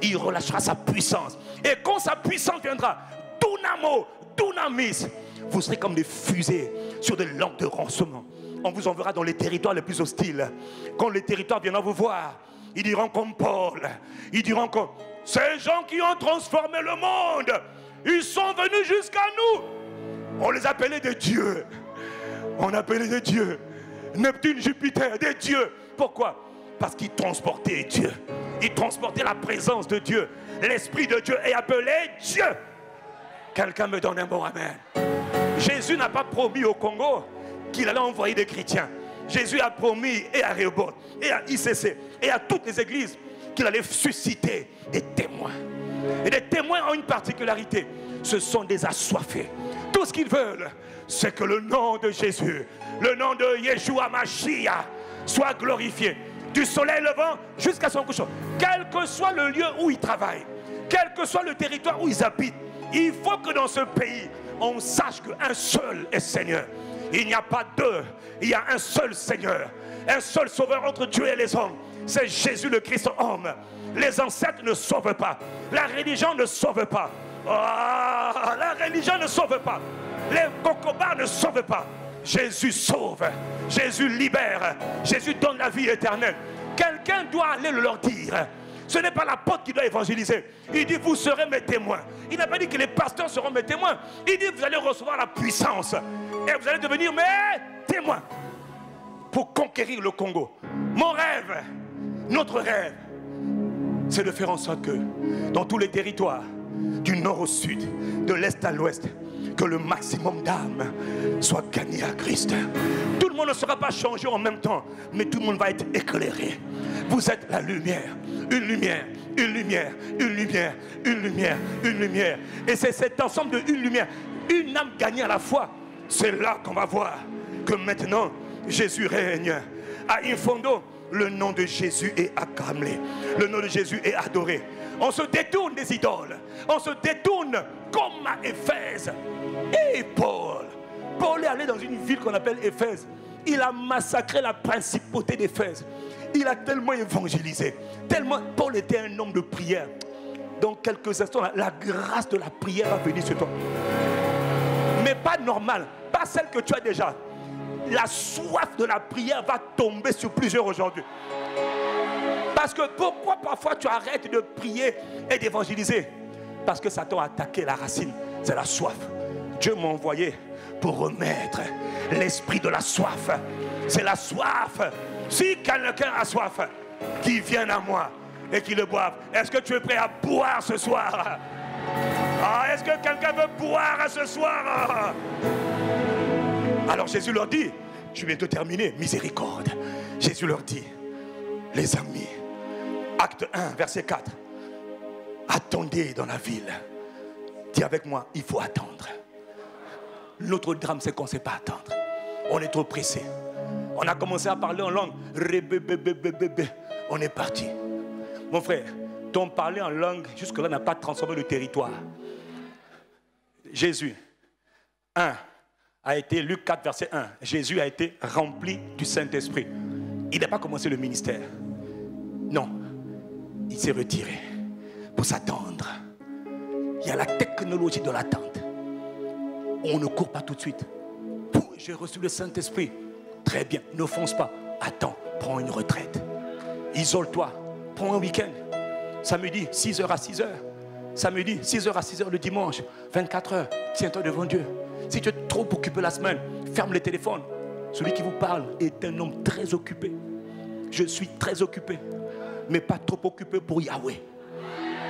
Il relâchera sa puissance. Et quand sa puissance viendra, Dunamo, Dunamis, vous serez comme des fusées sur des lampes de lancement. On vous enverra dans les territoires les plus hostiles. Quand les territoires viendront vous voir, ils diront comme Paul, ils diront comme ces gens qui ont transformé le monde, ils sont venus jusqu'à nous. On les appelait des dieux. On appelait des dieux. Neptune, Jupiter, des dieux. Pourquoi? Parce qu'ils transportaient Dieu. Ils transportaient la présence de Dieu. L'Esprit de Dieu est appelé Dieu. Quelqu'un me donne un bon amen. Jésus n'a pas promis au Congo qu'il allait envoyer des chrétiens. Jésus a promis et à Rehoboth, et à ICC, et à toutes les églises qu'il allait susciter des témoins. Et les témoins ont une particularité. Ce sont des assoiffés. Tout ce qu'ils veulent, c'est que le nom de Jésus, le nom de Yeshua Mashiach, soit glorifié. Du soleil levant jusqu'à son couchant. Quel que soit le lieu où ils travaillent, quel que soit le territoire où ils habitent, il faut que dans ce pays, on sache qu'un seul est Seigneur. Il n'y a pas deux, il y a un seul Seigneur, un seul sauveur entre Dieu et les hommes. C'est Jésus le Christ homme. Les ancêtres ne sauvent pas. La religion ne sauve pas. La religion ne sauve pas. Les cocobas ne sauvent pas. Jésus sauve. Jésus libère. Jésus donne la vie éternelle. Quelqu'un doit aller le leur dire. Ce n'est pas l'apôtre qui doit évangéliser. Il dit vous serez mes témoins. Il n'a pas dit que les pasteurs seront mes témoins. Il dit vous allez recevoir la puissance. Et vous allez devenir mes témoins. Pour conquérir le Congo. Mon rêve, notre rêve, c'est de faire en sorte que dans tous les territoires, du nord au sud, de l'est à l'ouest, que le maximum d'âmes soit gagné à Christ. Tout le monde ne sera pas changé en même temps, mais tout le monde va être éclairé. Vous êtes la lumière, une lumière, une lumière, une lumière, une lumière, une lumière. Et c'est cet ensemble de une lumière, une âme gagnée à la fois. C'est là qu'on va voir que maintenant Jésus règne. À Infondo, le nom de Jésus est acclamé. Le nom de Jésus est adoré. On se détourne des idoles. On se détourne comme à Éphèse. Et Paul est allé dans une ville qu'on appelle Éphèse. Il a massacré la principauté d'Éphèse. Il a tellement évangélisé. Tellement, Paul était un homme de prière. Dans quelques instants, la grâce de la prière va venir sur toi. Mais pas normale, pas celle que tu as déjà. La soif de la prière va tomber sur plusieurs aujourd'hui. Parce que pourquoi parfois tu arrêtes de prier et d'évangéliser? Parce que Satan a attaqué la racine, c'est la soif. Dieu m'a envoyé pour remettre l'esprit de la soif. C'est la soif. Si quelqu'un a soif, qu'il vienne à moi et qu'il le boive. Est-ce que tu es prêt à boire ce soir? Est-ce que quelqu'un veut boire ce soir? Alors Jésus leur dit, je vais bientôt terminer, miséricorde. Jésus leur dit, les amis, acte 1, verset 4, attendez dans la ville. Dis avec moi, il faut attendre. L'autre drame, c'est qu'on ne sait pas attendre. On est trop pressé. On a commencé à parler en langue. On est parti. Mon frère, ton parler en langue jusque-là n'a pas transformé le territoire. Jésus, 1, a été, Luc 4, verset 1, Jésus a été rempli du Saint-Esprit. Il n'a pas commencé le ministère. Non, il s'est retiré pour s'attendre. Il y a la technologie de l'attente. On ne court pas tout de suite. J'ai reçu le Saint-Esprit. Très bien, ne fonce pas. Attends, prends une retraite. Isole-toi, prends un week-end. Samedi, 6h à 6h. Samedi, 6h à 6h le dimanche. 24h, tiens-toi devant Dieu. Si tu es trop occupé la semaine, ferme le téléphone. Celui qui vous parle est un homme très occupé. Je suis très occupé, mais pas trop occupé pour Yahweh.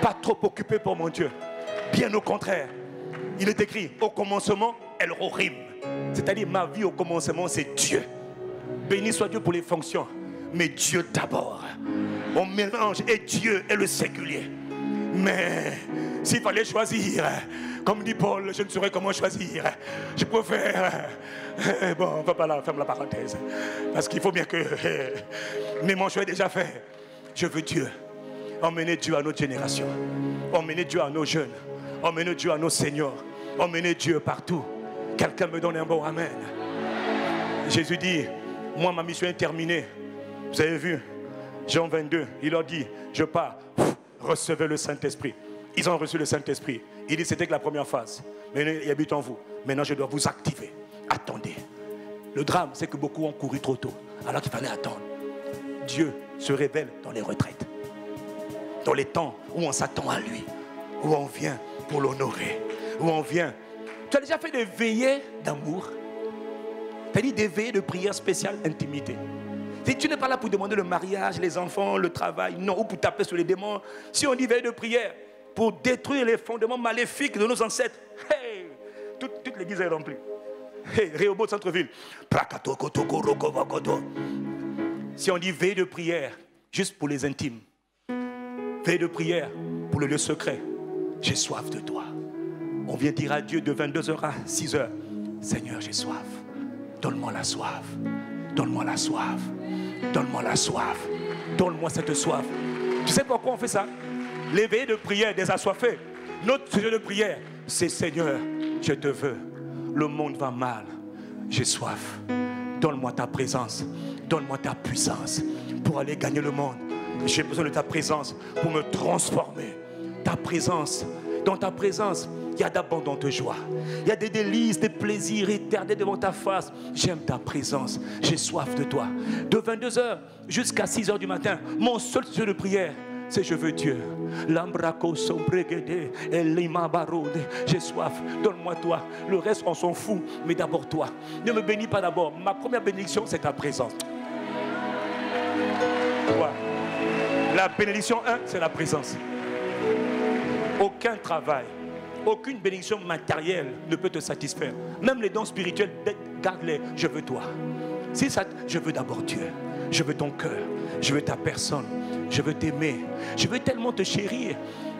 Pas trop occupé pour mon Dieu. Bien au contraire. Il est écrit, au commencement, El Rohim. C'est-à-dire, ma vie au commencement, c'est Dieu. Béni soit Dieu pour les fonctions, mais Dieu d'abord. On mélange et Dieu et le séculier. Mais s'il fallait choisir, comme dit Paul, je ne saurais comment choisir. Je préfère... Bon, on ne va pas là, ferme la parenthèse. Parce qu'il faut bien que... Mais mon choix est déjà fait. Je veux Dieu. Emmenez Dieu à notre génération. Emmenez Dieu à nos jeunes. Emmenez Dieu à nos seniors. Emmenez Dieu partout. Quelqu'un me donne un bon amen. Jésus dit, moi ma mission est terminée. Vous avez vu, Jean 22, il leur dit, je pars, recevez le Saint-Esprit. Ils ont reçu le Saint-Esprit. Il dit, c'était que la première phase. Mais il habite en vous. Maintenant, je dois vous activer. Attendez. Le drame, c'est que beaucoup ont couru trop tôt, alors qu'il fallait attendre. Dieu se révèle dans les retraites. Dans les temps où on s'attend à lui. Où on vient pour l'honorer. Où on vient. Tu as déjà fait des veillées d'amour? Tu as dit des veillées de prière spéciale intimité. Tu n'es pas là pour demander le mariage, les enfants, le travail, non, ou pour taper sur les démons. Si on dit veille de prière pour détruire les fondements maléfiques de nos ancêtres, hey, toute l'église est remplie. Hey, Rehoboth centre-ville. Si on dit veille de prière juste pour les intimes, veille de prière pour le lieu secret, j'ai soif de toi. On vient dire à Dieu de 22h à 6h, Seigneur, j'ai soif. Donne-moi la soif. Donne-moi la soif. Donne-moi la soif. Donne-moi cette soif. Tu sais pourquoi on fait ça? Les veillées de prière des assoiffés. Notre sujet de prière, c'est Seigneur, je te veux. Le monde va mal. J'ai soif. Donne-moi ta présence. Donne-moi ta puissance pour aller gagner le monde. J'ai besoin de ta présence pour me transformer. Ta présence. Dans ta présence, il y a d'abondantes joies. Il y a des délices, des plaisirs éternels devant ta face. J'aime ta présence. J'ai soif de toi. De 22h jusqu'à 6h du matin, mon seul sujet de prière, c'est je veux Dieu. J'ai soif. Donne-moi toi. Le reste, on s'en fout. Mais d'abord toi. Ne me bénis pas d'abord. Ma première bénédiction, c'est ta présence. Ouais. La bénédiction 1, c'est la présence. Aucun travail, aucune bénédiction matérielle ne peut te satisfaire. Même les dons spirituels, garde-les. Je veux toi. Si ça, je veux d'abord Dieu. Je veux ton cœur. Je veux ta personne. Je veux t'aimer. Je veux tellement te chérir.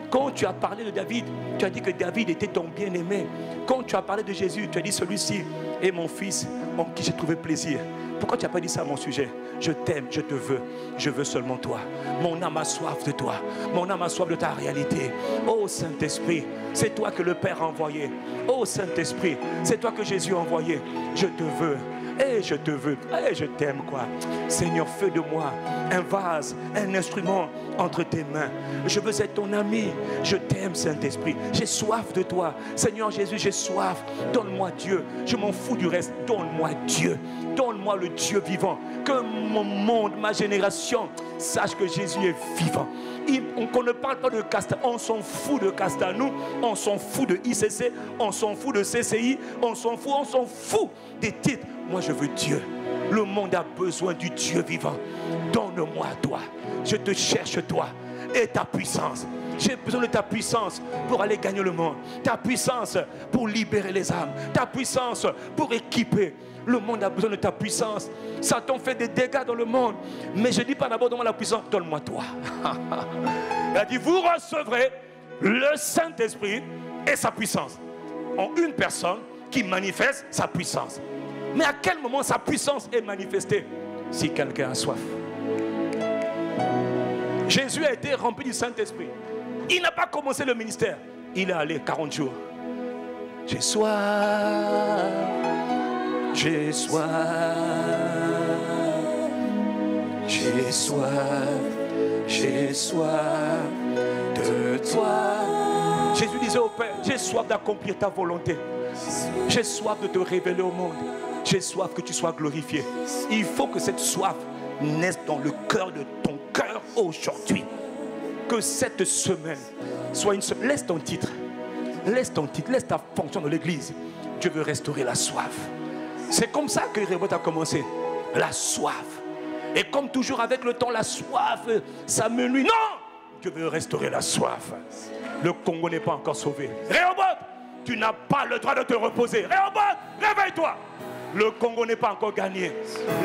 Quand tu as parlé de David, tu as dit que David était ton bien-aimé. Quand tu as parlé de Jésus, tu as dit celui-ci est mon fils en qui j'ai trouvé plaisir. Pourquoi tu n'as pas dit ça à mon sujet? Je t'aime, je te veux, je veux seulement toi. Mon âme a soif de toi. Mon âme a soif de ta réalité. Oh Saint-Esprit, c'est toi que le Père a envoyé. Oh Saint-Esprit, c'est toi que Jésus a envoyé. Je te veux. Et je te veux, et je t'aime quoi. Seigneur, fais de moi un vase, un instrument entre tes mains. Je veux être ton ami. Je t'aime, Saint-Esprit. J'ai soif de toi. Seigneur Jésus, j'ai soif. Donne-moi Dieu. Je m'en fous du reste. Donne-moi Dieu. Donne-moi le Dieu vivant. Que mon monde, ma génération sache que Jésus est vivant. Qu'on ne parle pas de Casta, on s'en fout de Casta. Nous, on s'en fout de ICC, on s'en fout de CCI, on s'en fout des titres. Moi, je veux Dieu. Le monde a besoin du Dieu vivant. Donne-moi toi. Je te cherche toi et ta puissance. J'ai besoin de ta puissance pour aller gagner le monde. Ta puissance pour libérer les âmes. Ta puissance pour équiper. Le monde a besoin de ta puissance. Satan fait des dégâts dans le monde. Mais je ne dis pas d'abord donne-moi la puissance, donne-moi toi. Il a dit vous recevrez le Saint-Esprit et sa puissance. En une personne qui manifeste sa puissance. Mais à quel moment sa puissance est manifestée? Si quelqu'un a soif. Jésus a été rempli du Saint-Esprit. Il n'a pas commencé le ministère. Il est allé 40 jours. J'ai soif. J'ai soif. J'ai soif. J'ai soif de toi. Jésus disait au Père, j'ai soif d'accomplir ta volonté. J'ai soif de te révéler au monde. J'ai soif que tu sois glorifié. Il faut que cette soif naisse dans le cœur de ton cœur aujourd'hui. Que cette semaine soit une semaine. Laisse ton titre. Laisse ton titre. Laisse ta fonction dans l'église. Dieu veut restaurer la soif. C'est comme ça que Rehoboth a commencé. La soif. Et comme toujours avec le temps, la soif, ça me nuit. Non! Dieu veut restaurer la soif. Le Congo n'est pas encore sauvé. Rehoboth, tu n'as pas le droit de te reposer. Rehoboth, réveille-toi. Le Congo n'est pas encore gagné.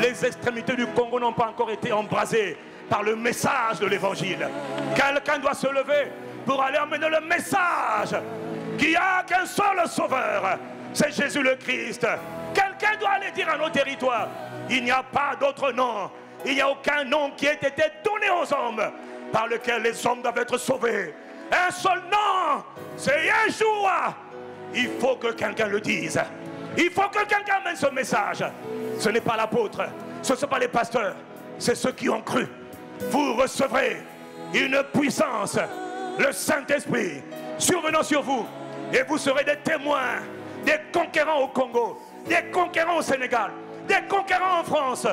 Les extrémités du Congo n'ont pas encore été embrasées par le message de l'évangile. Quelqu'un doit se lever pour aller emmener le message qu'il n'y a qu'un seul sauveur. C'est Jésus le Christ. Quelqu'un doit aller dire à nos territoires, il n'y a pas d'autre nom. Il n'y a aucun nom qui ait été donné aux hommes par lequel les hommes doivent être sauvés. Un seul nom, c'est Yeshua. Il faut que quelqu'un le dise. Il faut que quelqu'un amène ce message. Ce n'est pas l'apôtre, ce ne sont pas les pasteurs, c'est ceux qui ont cru. vous recevrez une puissance, le Saint-Esprit survenant sur vous, et vous serez des témoins, des conquérants au Congo, des conquérants au Sénégal, des conquérants en France.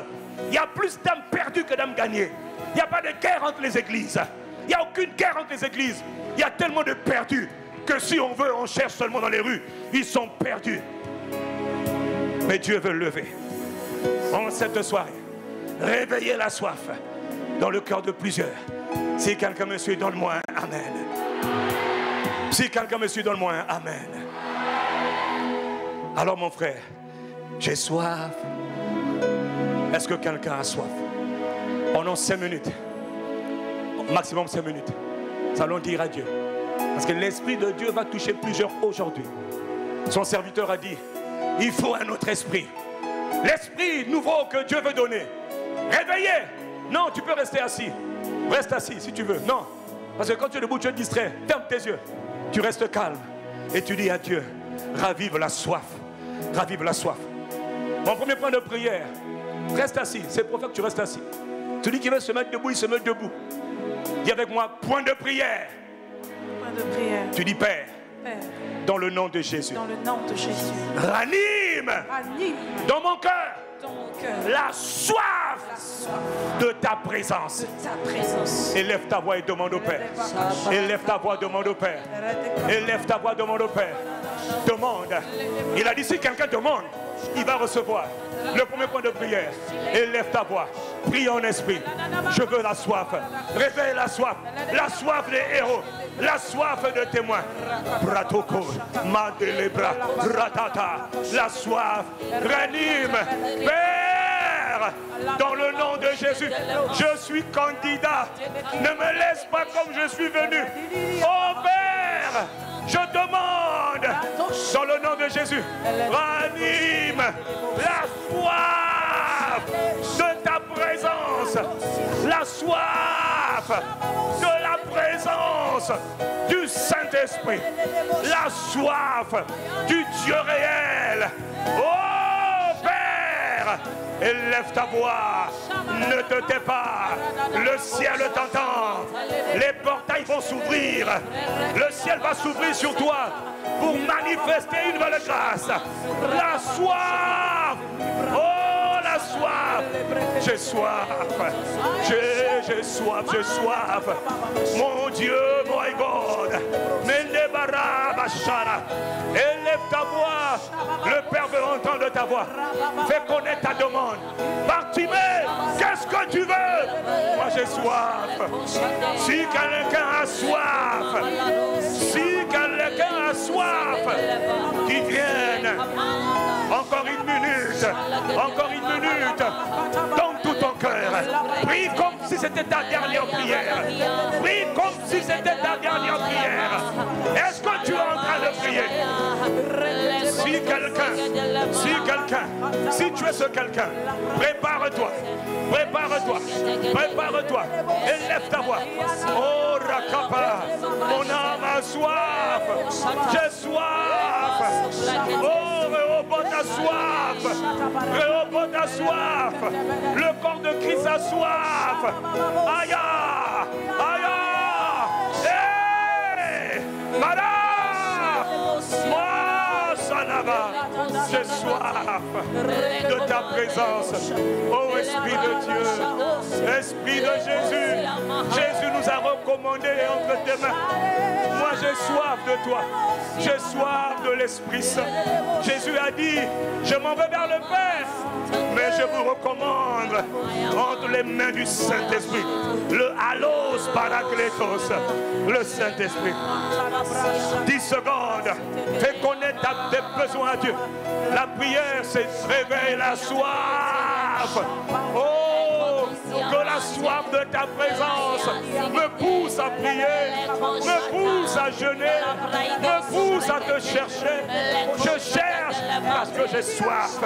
Il y a plus d'âmes perdues que d'âmes gagnées. Il n'y a pas de guerre entre les églises. Il n'y a aucune guerre entre les églises. Il y a tellement de perdus que si on veut, on cherche seulement dans les rues. Ils sont perdus. Mais Dieu veut lever en cette soirée, réveiller la soif dans le cœur de plusieurs. Si quelqu'un me suit, donne-moi un amen. Si quelqu'un me suit, donne-moi un amen. Alors mon frère, j'ai soif. Est-ce que quelqu'un a soif? Pendant 5 minutes, maximum 5 minutes, nous allons dire à Dieu. Parce que l'Esprit de Dieu va toucher plusieurs aujourd'hui. Son serviteur a dit, il faut un autre esprit. L'esprit nouveau que Dieu veut donner. Réveillez. Non, tu peux rester assis. Reste assis si tu veux. Non. Parce que quand tu es debout, tu es distrait. Ferme tes yeux. Tu restes calme. Et tu dis à Dieu, ravive la soif. Ravive la soif. Mon premier point de prière, reste assis. C'est pour ça que tu restes assis. Celui qui veut se mettre debout, il se met debout. Dis avec moi, point de prière. Point de prière. Tu dis Père. Père. Dans le nom de Jésus. Dans le nom de Jésus. Ranime. Anime. Dans mon cœur. Dans mon cœur. La soif. De ta présence. De ta présence. Élève ta voix et demande au Père. Élève ta voix, demande au Père. Élève ta voix, demande au Père. Demande. Il a dit si quelqu'un demande, il va recevoir. Le premier point de prière. Élève ta voix. Prie en esprit. Je veux la soif. Réveille la soif. La soif des héros. La soif de témoins. Bratoko. Madelebra. Ratata. La soif. Ranime. Père. Dans le nom de Jésus. Je suis candidat. Ne me laisse pas comme je suis venu. Oh Père. Je demande, dans le nom de Jésus, ranime la soif de ta présence, la soif de la présence du Saint-Esprit, la soif du Dieu réel. Oh Père, élève ta voix, ne te tais pas, le ciel t'entend, les portails vont s'ouvrir, le ciel va s'ouvrir sur toi pour manifester une nouvelle grâce. La soif, oh la soif, j'ai soif, j'ai soif, j'ai soif, mon Dieu, my God, élève ta voix, le Père veut entendre ta voix, fais connaître ta demande. Bartimée, qu'est-ce que tu veux? Moi j'ai soif. Si quelqu'un a soif, si quelqu'un a soif, qu'il vienne. Encore une minute, encore une minute. Donne tout ton cœur. Prie comme si c'était ta dernière prière. Prie comme si c'était ta dernière prière. Est-ce que tu es en train de prier? Si tu es ce quelqu'un, prépare-toi, prépare-toi, prépare-toi, élève ta voix. Oh Rakapa, mon âme a soif, j'ai soif. Oh Réhoboth a soif, Réhoboth a soif, le corps de Christ a soif. Aïe, aïe, hey, madame. J'ai soif de ta présence. Oh Esprit de Dieu, Esprit de Jésus. Jésus nous a recommandé entre tes mains. Moi j'ai soif de toi. J'ai soif de l'Esprit Saint. Jésus a dit, je m'en vais vers le Père, mais je vous recommande entre les mains du Saint-Esprit, le Allos Parakletos, le Saint-Esprit. 10 secondes, fais connaître tes besoins à Dieu. La prière, c'est réveiller la soif. Oh, que la soif de ta présence me pousse à prier, me pousse à jeûner, me pousse à te chercher. Je cherche parce que j'ai soif.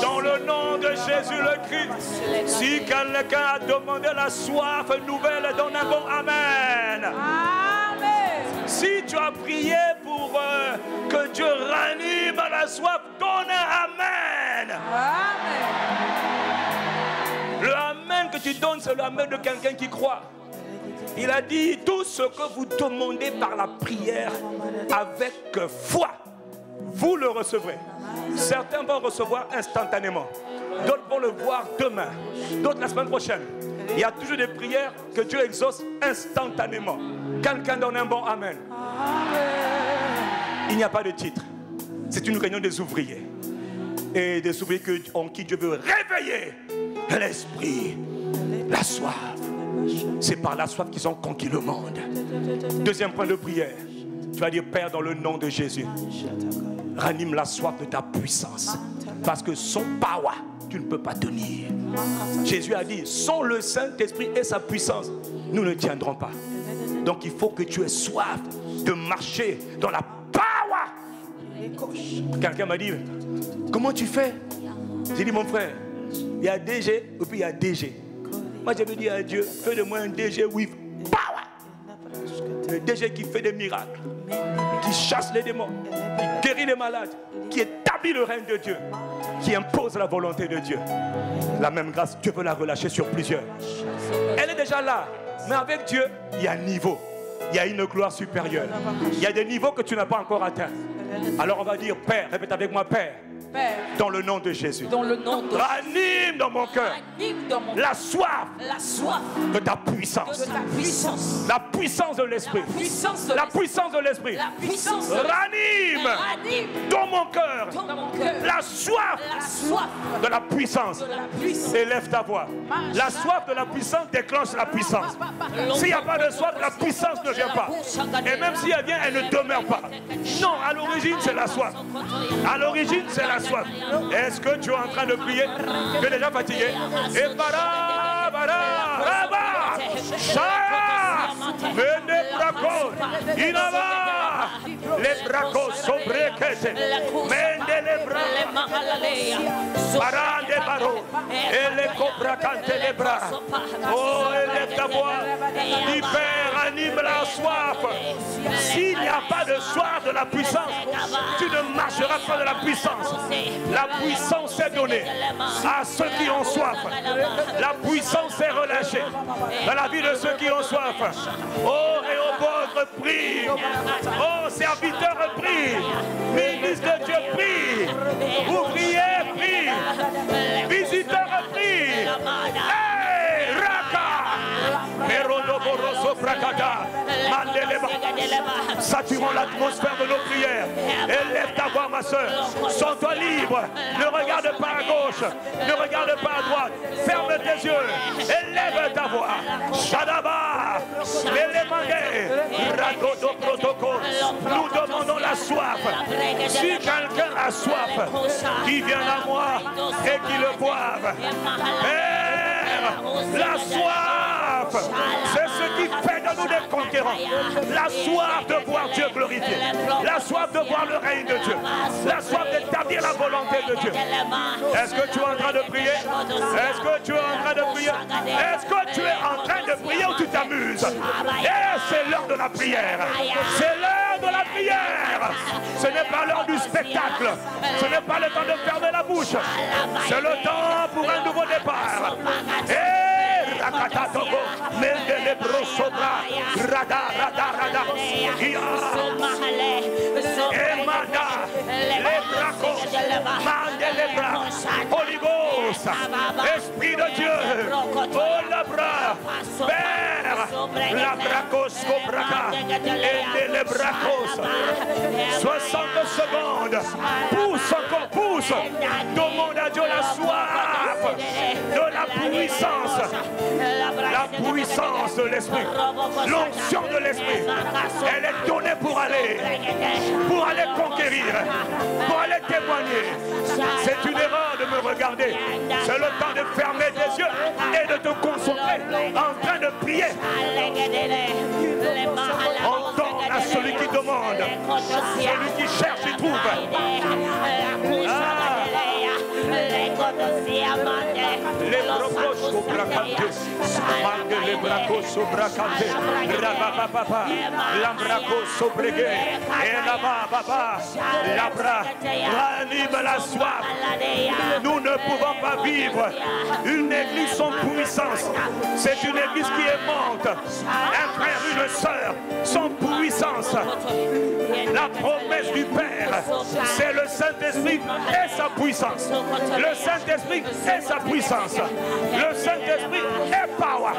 Dans le nom de Jésus le Christ, si quelqu'un a demandé la soif nouvelle, donne un bon Amen. Amen. Si tu as prié pour que Dieu ranime la soif, donne un Amen. Amen. tu donnes, c'est la main de quelqu'un qui croit. Il a dit, tout ce que vous demandez par la prière avec foi, vous le recevrez. Certains vont recevoir instantanément. D'autres vont le voir demain. D'autres la semaine prochaine. Il y a toujours des prières que Dieu exauce instantanément. Quelqu'un donne un bon amen. Il n'y a pas de titre. C'est une réunion des ouvriers. Et des ouvriers en qui Dieu veut réveiller l'esprit, la soif. C'est par la soif qu'ils ont conquis le monde. Deuxième point de prière. Tu vas dire, Père, dans le nom de Jésus, ranime la soif de ta puissance. Parce que sans power, tu ne peux pas tenir. Jésus a dit, sans le Saint-Esprit et sa puissance, nous ne tiendrons pas. Donc il faut que tu aies soif de marcher dans la power. Quelqu'un m'a dit, comment tu fais? J'ai dit, mon frère, il y a DG et puis il y a DG. Moi je veux dire à Dieu, fais de moi un DG with power. Le DG qui fait des miracles, qui chasse les démons, qui guérit les malades, qui établit le règne de Dieu, qui impose la volonté de Dieu. La même grâce, Dieu veut la relâcher sur plusieurs. Elle est déjà là, mais avec Dieu, il y a un niveau. Il y a une gloire supérieure. Il y a des niveaux que tu n'as pas encore atteints. Alors on va dire, Père, répète avec moi, Père. Père, dans le nom de Jésus. Dans le nom de ranime dans mon cœur la soif de ta puissance. La puissance de l'esprit. La puissance de l'esprit. Ranime dans mon cœur la soif de la puissance. Élève ta voix. La soif de la puissance déclenche la puissance. S'il n'y a pas de soif, la puissance ne vient pas. Et même si elle vient, elle ne demeure pas. Non, à l'origine, c'est la soif. À l'origine, c'est la soif. Est-ce que tu es en train de prier? Tu es déjà fatigué? Et bara, raba, shaya, mene bracos, inava, les bracos sobrekete, mende les bras, bara de baro, et les cobracante les bras. Oh, élève ta voix, libère, anime la soif. S'il n'y a pas de soif de la puissance, tu ne marcheras pas de la puissance. La puissance est donnée à ceux qui ont soif. La puissance est relâchée dans la vie de ceux qui ont soif. Oh, Réhoboth, prie. Oh, serviteur, prie. Ministre de Dieu, prie. Ouvrier, prie. Visiteur, prie. Hey, Raka. Merodoboroso Prakata. Mandeleba. Saturons l'atmosphère de nos prières. Élève ta voix, ma soeur. Sens-toi libre. Ne regarde pas à gauche. Ne regarde pas à droite. Ferme tes yeux. Élève ta voix. Shadaba. L'élémandé. Ragodo protocole. Nous demandons la soif. Si quelqu'un a soif, qui vient à moi et qui le boive. Père, la soif, c'est ce qui fait de nous des conquérants. La soif de voir Dieu glorifié. La soif de voir le règne de Dieu. La soif d'établir la volonté de Dieu. Est-ce que tu es en train de prier? Est-ce que tu es en train de prier? Est-ce que tu es en train de prier ou tu t'amuses? Et c'est l'heure de la prière. C'est l'heure de la prière. Ce n'est pas l'heure du spectacle. Ce n'est pas le temps de fermer la bouche. C'est le temps pour un nouveau départ. Et Rakatatogo, Mendele Brosobra, Rada, Rada, Rada, Emanda, Lebracos, Mandelebra, Holy Ghost, Esprit de Dieu, oh labra, Père, Labracos, Cobraca, et les Bracos, 60 secondes, pousse encore, pousse, demande à Dieu la soif de la puissance. La puissance de l'esprit, l'onction de l'esprit, elle est donnée pour aller conquérir, pour aller témoigner. C'est une erreur de me regarder. C'est le temps de fermer tes yeux et de te concentrer en train de prier. On donne à celui qui demande, celui qui cherche, il trouve. Les bracos sobracante, mande les bracos sobracante, rabababa, l'ambraco sobregue, et là-bas, baba, l'abra, ranime la soif. Nous ne pouvons pas vivre une église sans puissance. C'est une église qui est morte. Un frère, une sœur, sans puissance. La promesse du Père, c'est le Saint-Esprit et sa puissance. Le Saint-Esprit et sa puissance. Le Saint-Esprit est power.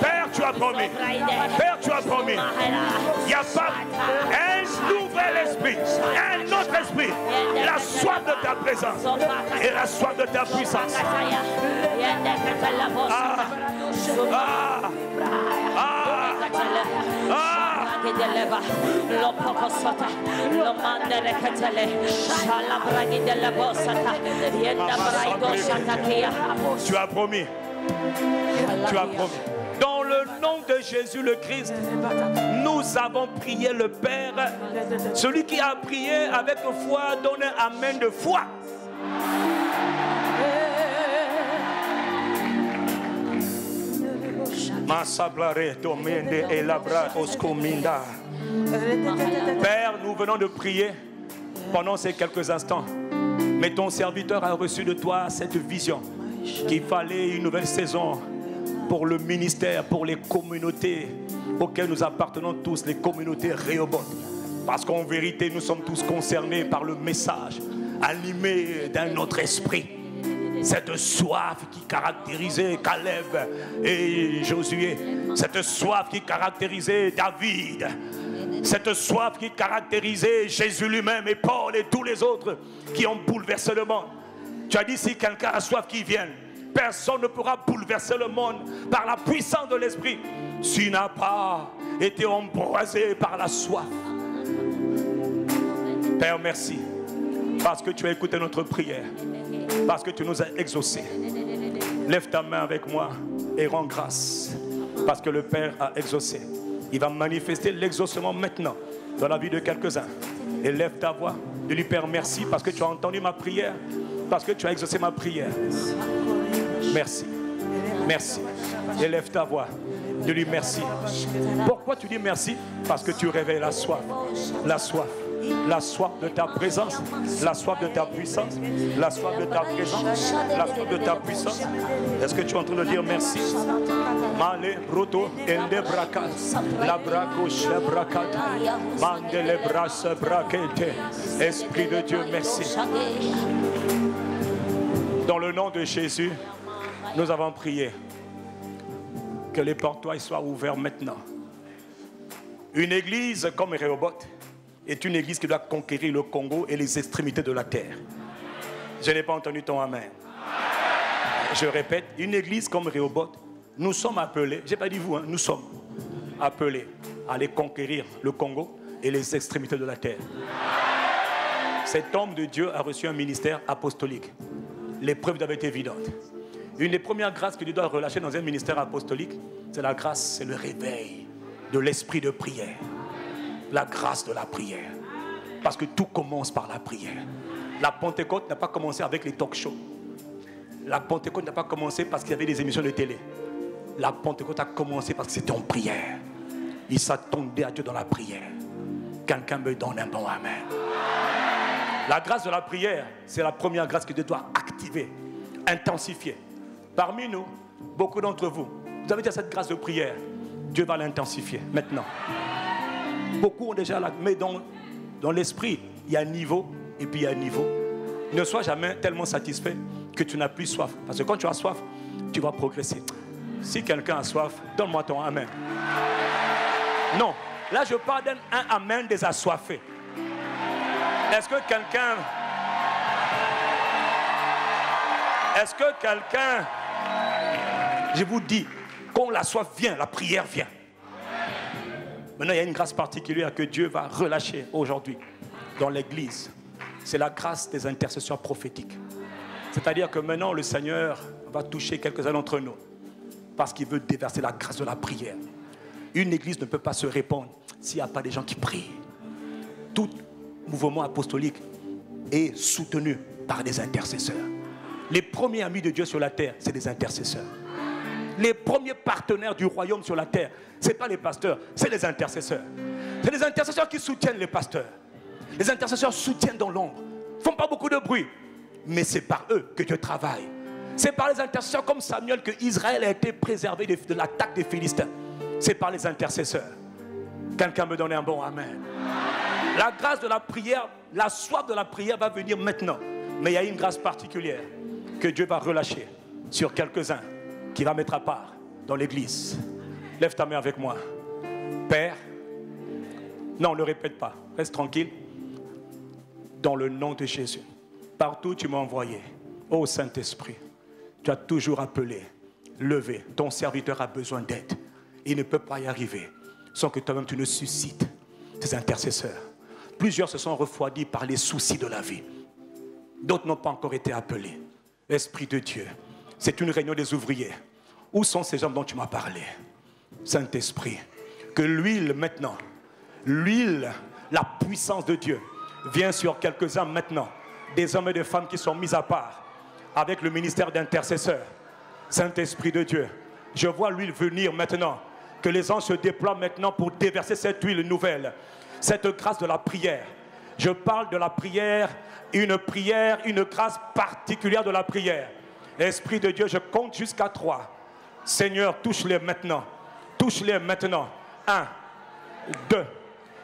Père, tu as promis. Père, tu as promis. Il n'y a pas un nouvel esprit, un autre esprit. La soif de ta présence et la soif de ta puissance. Tu as promis. Tu as promis. Dans le nom de Jésus le Christ, nous avons prié le Père. Celui qui a prié avec foi, donne un amen de foi. Père, nous venons de prier pendant ces quelques instants. Mais ton serviteur a reçu de toi cette vision qu'il fallait une nouvelle saison pour le ministère, pour les communautés auxquelles nous appartenons tous, les communautés Rehoboth. Parce qu'en vérité, nous sommes tous concernés par le message, animés d'un autre esprit. Cette soif qui caractérisait Caleb et Josué, cette soif qui caractérisait David, cette soif qui caractérisait Jésus lui-même et Paul et tous les autres qui ont bouleversé le monde. Tu as dit, si quelqu'un a soif, qu'il vienne. Personne ne pourra bouleverser le monde par la puissance de l'esprit s'il n'a pas été embrasé par la soif. Père, merci parce que tu as écouté notre prière, parce que tu nous as exaucés. Lève ta main avec moi et rends grâce parce que le Père a exaucé. Il va manifester l'exaucement maintenant dans la vie de quelques-uns. Et lève ta voix, de lui Père, merci parce que tu as entendu ma prière, parce que tu as exaucé ma prière. Merci, merci. Élève ta voix, de lui merci. Pourquoi tu dis merci? Parce que tu réveilles la soif, la soif. La soif de ta présence, la soif de ta puissance, la soif de ta présence, la soif de ta puissance. Est-ce que tu es en train de dire merci? Male broto ende brakat, la braco shebrakat, mande le bras brakete. Esprit de Dieu, merci. Dans le nom de Jésus, nous avons prié que les portails soient ouverts maintenant. Une église comme Rehoboth est une église qui doit conquérir le Congo et les extrémités de la terre. Je n'ai pas entendu ton amen. Je répète, une église comme Rehoboth, nous sommes appelés, je n'ai pas dit vous, nous sommes appelés à aller conquérir le Congo et les extrémités de la terre. Cet homme de Dieu a reçu un ministère apostolique. L'épreuve doit être évidente. Une des premières grâces que Dieu doit relâcher dans un ministère apostolique, c'est la grâce, c'est le réveil de l'esprit de prière. La grâce de la prière. Parce que tout commence par la prière. La Pentecôte n'a pas commencé avec les talk shows. La Pentecôte n'a pas commencé parce qu'il y avait des émissions de télé. La Pentecôte a commencé parce que c'était en prière. Il s'attendait à Dieu dans la prière. Quelqu'un me donne un bon amen. La grâce de la prière, c'est la première grâce que Dieu doit activer, intensifier. Parmi nous, beaucoup d'entre vous, vous avez déjà cette grâce de prière. Dieu va l'intensifier maintenant. Beaucoup ont déjà la... Mais dans l'esprit, il y a un niveau et puis il y a un niveau. Ne sois jamais tellement satisfait que tu n'as plus soif. Parce que quand tu as soif, tu vas progresser. Si quelqu'un a soif, donne-moi ton amen. Non, là je parle d'un amen des assoiffés. Est-ce que quelqu'un... Je vous dis, quand la soif vient, la prière vient. Maintenant, il y a une grâce particulière que Dieu va relâcher aujourd'hui dans l'église. C'est la grâce des intercessions prophétiques. C'est-à-dire que maintenant, le Seigneur va toucher quelques-uns d'entre nous parce qu'il veut déverser la grâce de la prière. Une église ne peut pas se répandre s'il n'y a pas des gens qui prient. Tout mouvement apostolique est soutenu par des intercesseurs. Les premiers amis de Dieu sur la terre, c'est des intercesseurs. Les premiers partenaires du royaume sur la terre, ce n'est pas les pasteurs, c'est les intercesseurs. C'est les intercesseurs qui soutiennent les pasteurs. Les intercesseurs soutiennent dans l'ombre. Ils ne font pas beaucoup de bruit. Mais c'est par eux que Dieu travaille. C'est par les intercesseurs comme Samuel que Israël a été préservé de l'attaque des Philistins. C'est par les intercesseurs. Quelqu'un me donne un bon amen. La grâce de la prière, la soif de la prière va venir maintenant. Mais il y a une grâce particulière que Dieu va relâcher sur quelques-uns qui va mettre à part dans l'église. Lève ta main avec moi. Père, non, ne le répète pas. Reste tranquille. Dans le nom de Jésus. Partout où tu m'as envoyé. Ô Saint-Esprit, tu as toujours appelé, levé. Ton serviteur a besoin d'aide. Il ne peut pas y arriver sans que toi-même tu ne suscites tes intercesseurs. Plusieurs se sont refroidis par les soucis de la vie. D'autres n'ont pas encore été appelés. Esprit de Dieu, c'est une réunion des ouvriers. Où sont ces gens dont tu m'as parlé? Saint-Esprit, que l'huile maintenant, l'huile, la puissance de Dieu vient sur quelques-uns maintenant. Des hommes et des femmes qui sont mis à part avec le ministère d'intercesseur. Saint-Esprit de Dieu, je vois l'huile venir maintenant. Que les anges se déploient maintenant pour déverser cette huile nouvelle. Cette grâce de la prière. Je parle de la prière, une grâce particulière de la prière. Esprit de Dieu, je compte jusqu'à 3. Seigneur, touche-les maintenant. Touche-les maintenant. 1, 2,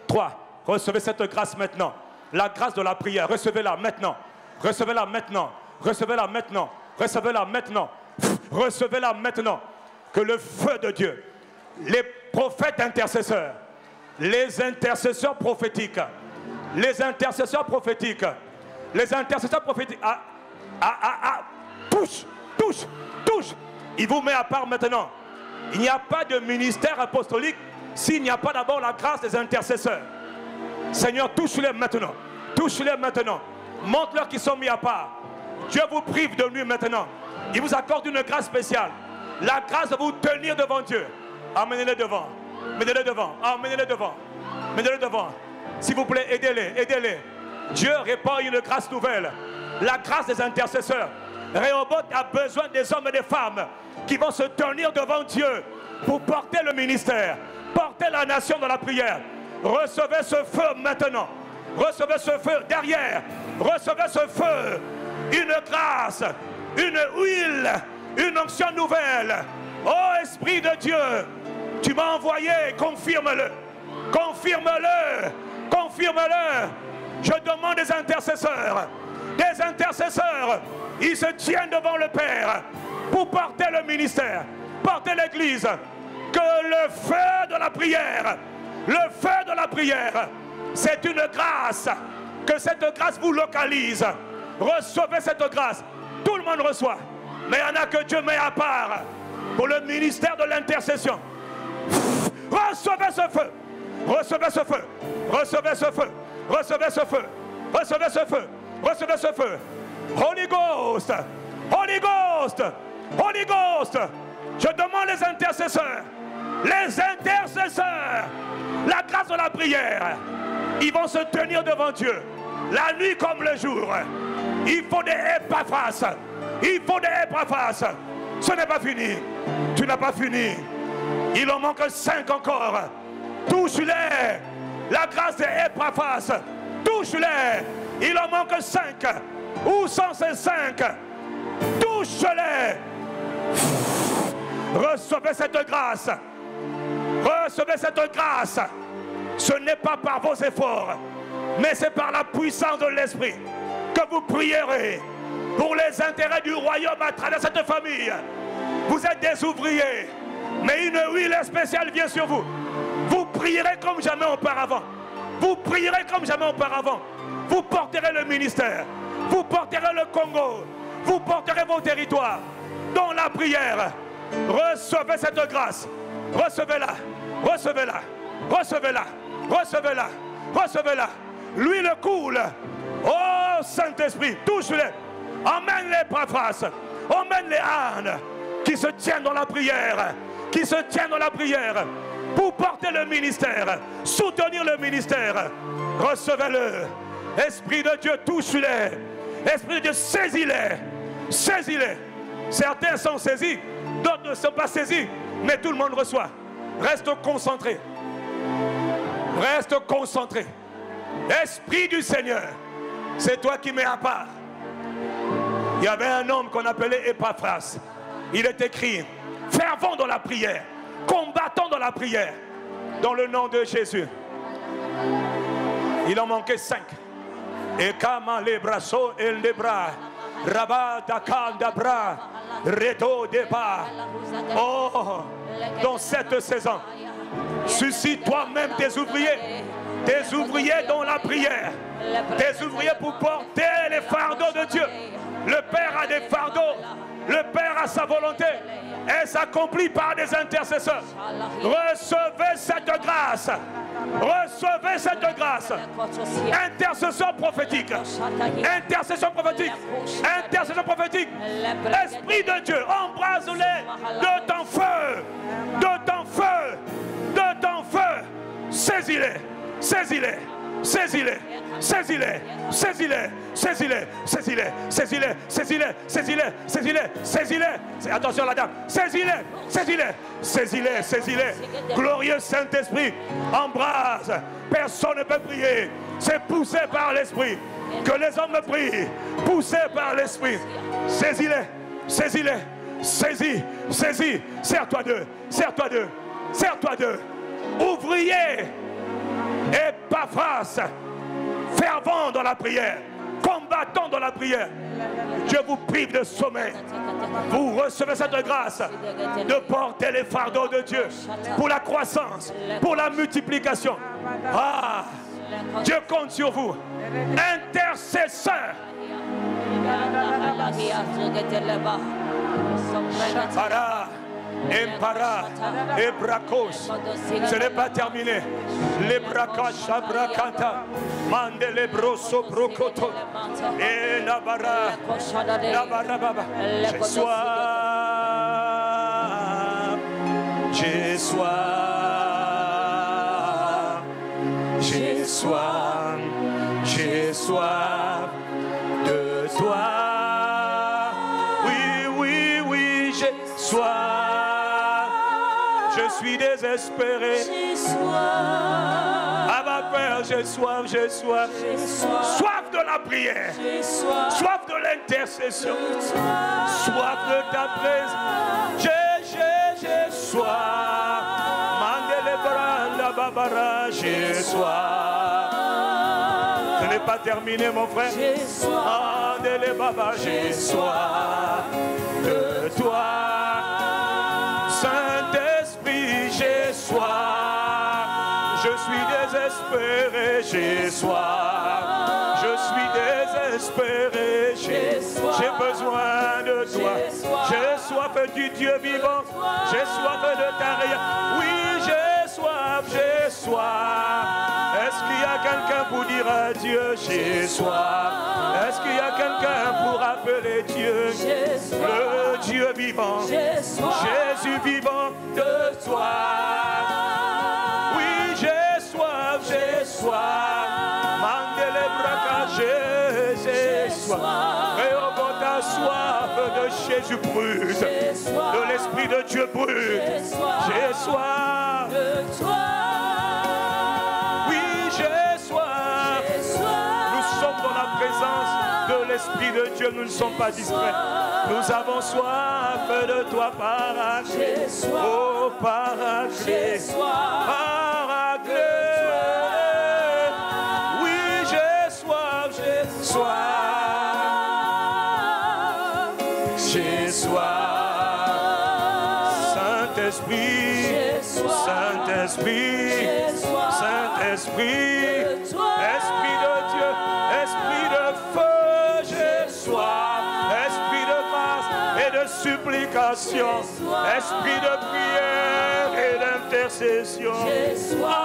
3. Recevez cette grâce maintenant. La grâce de la prière, recevez-la maintenant. Recevez-la maintenant. Recevez-la maintenant. Recevez-la maintenant. Recevez-la maintenant. Que le feu de Dieu, les prophètes intercesseurs, les intercesseurs prophétiques, les intercesseurs prophétiques, touche, touche, touche. Il vous met à part maintenant. Il n'y a pas de ministère apostolique s'il n'y a pas d'abord la grâce des intercesseurs. Seigneur, touche-les maintenant. Touche-les maintenant. Montre-leur qu'ils sont mis à part. Dieu vous prive de lui maintenant. Il vous accorde une grâce spéciale. La grâce de vous tenir devant Dieu. Amenez-les devant. Menez-les devant. Amenez-les devant. Menez-les devant. S'il vous plaît, aidez-les. Aidez-les. Dieu répand une grâce nouvelle. La grâce des intercesseurs. Rehoboth a besoin des hommes et des femmes qui vont se tenir devant Dieu pour porter le ministère, porter la nation dans la prière. Recevez ce feu maintenant. Recevez ce feu derrière. Recevez ce feu. Une grâce, une huile, une onction nouvelle. Oh Esprit de Dieu, tu m'as envoyé, confirme-le. Confirme-le. Confirme-le. Je demande des intercesseurs. Des intercesseurs. Ils se tiennent devant le Père pour porter le ministère, porter l'Église. Que le feu de la prière, le feu de la prière, c'est une grâce. Que cette grâce vous localise. Recevez cette grâce. Tout le monde reçoit. Mais il y en a que Dieu met à part pour le ministère de l'intercession. Recevez ce feu. Recevez ce feu. Recevez ce feu. Recevez ce feu. Recevez ce feu. Recevez ce feu. Holy Ghost. Holy Ghost. Holy Ghost. Je demande les intercesseurs. Les intercesseurs. La grâce de la prière. Ils vont se tenir devant Dieu. La nuit comme le jour. Il faut des Épaphras. Il faut des Épaphras. Ce n'est pas fini. Tu n'as pas fini. Il en manque 5 encore. Touche-les. La grâce des Épaphras. Touche-les. Il en manque 5. Où sont ces 5? Touche-les. Recevez cette grâce. Recevez cette grâce. Ce n'est pas par vos efforts, mais c'est par la puissance de l'Esprit que vous prierez pour les intérêts du royaume à travers cette famille. Vous êtes des ouvriers, mais une huile spéciale vient sur vous. Vous prierez comme jamais auparavant. Vous prierez comme jamais auparavant. Vous porterez le ministère. Vous porterez le Congo. Vous porterez vos territoires dans la prière. Recevez cette grâce. Recevez-la. Recevez-la. Recevez-la. Recevez-la. Recevez-la. L'huile coule. Oh Saint-Esprit, touche-les. Emmène les Épaphras. Emmène les ânes qui se tiennent dans la prière. Qui se tiennent dans la prière pour porter le ministère. Soutenir le ministère. Recevez-le. Esprit de Dieu, touche-les. Esprit de Dieu, saisis-les. Saisis-les. Certains sont saisis, d'autres ne sont pas saisis, mais tout le monde reçoit. Reste concentré. Reste concentré. Esprit du Seigneur, c'est toi qui mets à part. Il y avait un homme qu'on appelait Épaphras. Il est écrit, fervent dans la prière, combattant dans la prière, dans le nom de Jésus. Il en manquait 5. Et kama les brasso et les bras, rabat dakandabra, redo deba. Oh, dans cette saison, suscite toi-même tes ouvriers dans la prière, tes ouvriers pour porter les fardeaux de Dieu. Le Père a des fardeaux, le Père a sa volonté, elle s'accomplit par des intercesseurs. Recevez cette grâce. Recevez cette grâce. Intercession prophétique. Intercession prophétique. Intercession prophétique. Esprit de Dieu, embrase-les de ton feu. De ton feu. De ton feu. Saisis-les. Saisis-les. Saisis-les, saisis-les, saisis-les, saisis-les, saisis-les, saisis-les, saisis-les, saisis-les, saisis-les, saisis-les. Attention la dame, saisis-les, saisis-les, saisis-les, saisis-les. Glorieux Saint-Esprit, embrase. Personne ne peut prier. C'est poussé par l'Esprit. Que les hommes prient, poussés par l'Esprit. Saisis-les, saisis-les, saisis, saisis. Serre-toi d'eux, serre-toi d'eux, serre-toi d'eux. Ouvrier. Épaphras, fervent dans la prière, combattant dans la prière. Dieu vous prive de sommeil. Vous recevez cette grâce de porter les fardeaux de Dieu pour la croissance, pour la multiplication. Ah, Dieu compte sur vous. Intercesseur. Para. Empara, Ebrakos, ce n'est pas terminé. Les brakash, abrakanta, mande les brosso, brokoto, et la barababa. J'ai soif, j'ai soif, j'ai soif, j'ai soif de toi. Oui, oui, oui, j'ai soif. Je suis désespéré. J'ai soif. À ma peur, j'ai soif, j'ai soif. Soif de la prière. Soif de l'intercession. Soif de ta présence. J'ai soif. Mandele branda babara, j'ai soif. Ce n'est pas terminé, mon frère. Mandele baba, j'ai soif de toi. Saint-Esprit, j'ai soif. Je suis désespéré, j'ai soif. Je suis désespéré, j'ai besoin de toi. J'ai soif du Dieu vivant. J'ai soif de ta rien. Oui, j'ai soif, j'ai soif. Est-ce qu'il y a quelqu'un pour dire à Dieu, j'ai soif? Est-ce qu'il y a quelqu'un pour appeler Dieu, le Dieu vivant, Jésus vivant de toi? Oui, j'ai soif, j'ai soif. Mandele braka, j'ai soif. Réobota, soif de Jésus brûle, de l'Esprit de Dieu brûle. J'ai soif de toi. Oui, j'ai soif. Nous sommes dans la présence de l'Esprit de Dieu, nous ne sommes pas distraits. Nous avons soif de toi, Paraclet. Oh, Paraclet. Paraclet. Oui, j'ai soif, j'ai soif. J'ai soif. Saint-Esprit, Saint-Esprit, Saint-Esprit, Esprit de Dieu, Esprit de feu, j'ai soif. Esprit de grâce et de supplication, Esprit de prière et d'intercession. J'ai soif,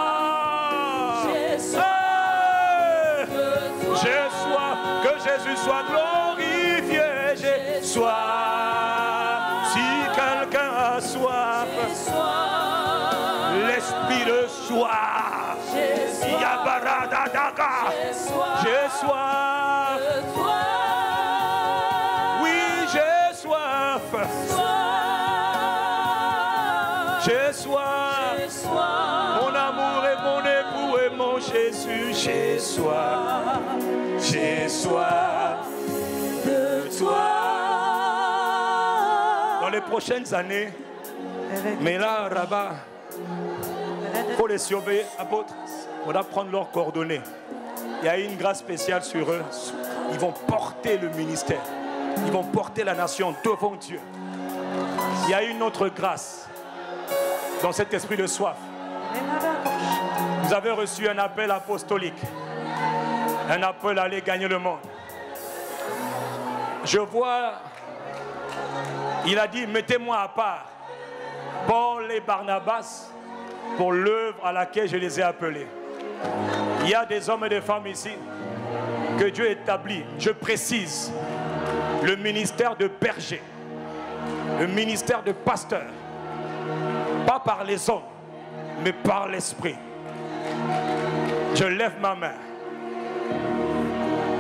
que Jésus soit glorifié, j'ai soif. Si quelqu'un a soif, l'esprit de soif, Yabaradadaka, j'ai soif. Oui, j'ai Jésus, j'ai soif de toi. Dans les prochaines années, mais là, Rabat, il faut les surveiller, apôtres. On va prendre leurs coordonnées. Il y a une grâce spéciale sur eux. Ils vont porter le ministère. Ils vont porter la nation devant Dieu. Il y a une autre grâce dans cet esprit de soif. Vous avez reçu un appel apostolique. Un appel à aller gagner le monde. Je vois, il a dit, mettez-moi à part Paul et Barnabas pour l'œuvre à laquelle je les ai appelés. Il y a des hommes et des femmes ici que Dieu établit, je précise, le ministère de berger, le ministère de pasteur, pas par les hommes, mais par l'esprit. Je lève ma main.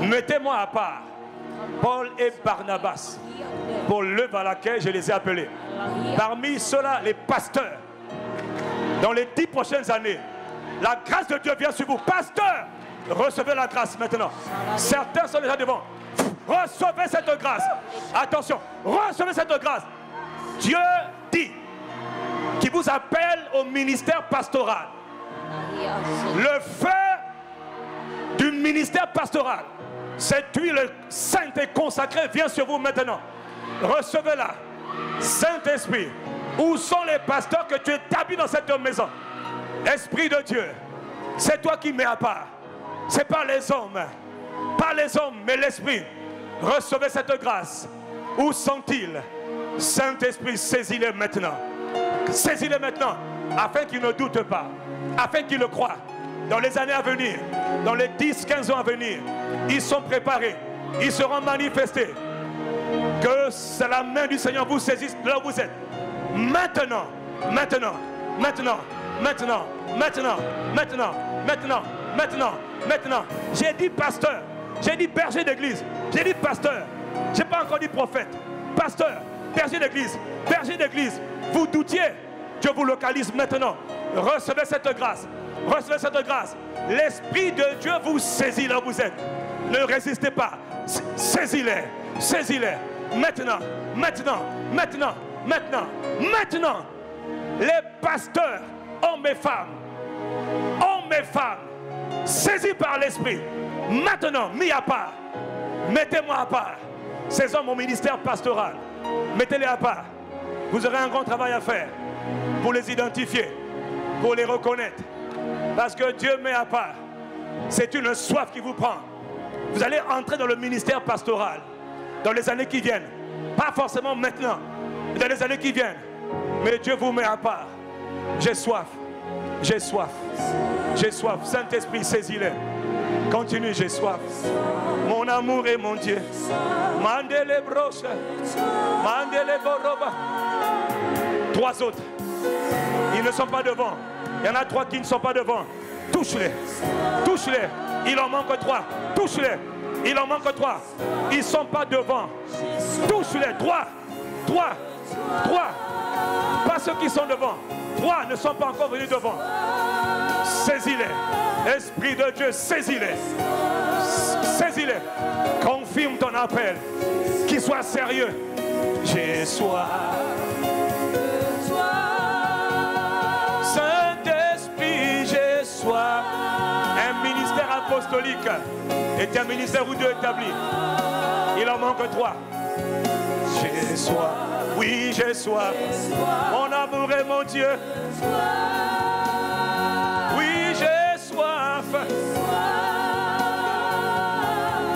Mettez-moi à part Paul et Barnabas pour l'œuvre à laquelle je les ai appelés. Parmi ceux-là, les pasteurs, dans les 10 prochaines années, la grâce de Dieu vient sur vous. Pasteur, recevez la grâce maintenant. Certains sont déjà devant. Recevez cette grâce. Attention, recevez cette grâce. Dieu dit qu'il vous appelle au ministère pastoral. Le feu du ministère pastoral, cette huile sainte et consacrée vient sur vous maintenant. Recevez-la. Saint-Esprit, où sont les pasteurs que tu établis dans cette maison? Esprit de Dieu, c'est toi qui mets à part. C'est pas les hommes, mais l'Esprit. Recevez cette grâce. Où sont-ils? Saint-Esprit, saisis-les maintenant. Saisis-les maintenant, afin qu'ils ne doutent pas, afin qu'ils le croient. Dans les années à venir, dans les 10-15 ans à venir, ils sont préparés, ils seront manifestés. Que la main du Seigneur vous saisisse là où vous êtes. Maintenant, maintenant, maintenant, maintenant, maintenant, maintenant, maintenant, maintenant, maintenant. J'ai dit pasteur, j'ai dit berger d'église, j'ai dit pasteur, j'ai pas encore dit prophète. Pasteur, berger d'église, vous doutiez, Dieu vous localise maintenant. Recevez cette grâce, recevez cette grâce. L'Esprit de Dieu vous saisit là où vous êtes. Ne résistez pas, saisis-les, saisis-les. Maintenant, maintenant, maintenant, maintenant, maintenant, les pasteurs, hommes et femmes, saisis par l'Esprit, maintenant, mis à part, mettez-moi à part, ces hommes au ministère pastoral, mettez-les à part. Vous aurez un grand travail à faire pour les identifier, pour les reconnaître, parce que Dieu met à part. C'est une soif qui vous prend. Vous allez entrer dans le ministère pastoral dans les années qui viennent. Pas forcément maintenant, mais dans les années qui viennent. Mais Dieu vous met à part. J'ai soif. J'ai soif. J'ai soif. Saint-Esprit, saisis-les. Continue, j'ai soif. Mon amour est mon Dieu. Mandele broche. Mandele boroba. 3 autres. Ils ne sont pas devant. Il y en a 3 qui ne sont pas devant. Touche-les. Touche-les. Il en manque 3. Touche-les. Il en manque 3. Ils ne sont pas devant. Touche-les. 3. Pas ceux qui sont devant. 3 ne sont pas encore venus devant. Saisis-les. Esprit de Dieu, saisis-les. Saisis-les. Confirme ton appel. Qu'il soit sérieux. J'ai soif de toi. Saint-Esprit, j'ai soif. Un ministère apostolique est un ministère où Dieu établi. Il en manque 3. J'ai soif. Oui, j'ai soif. Mon amour est mon Dieu. Oui, j'ai soif.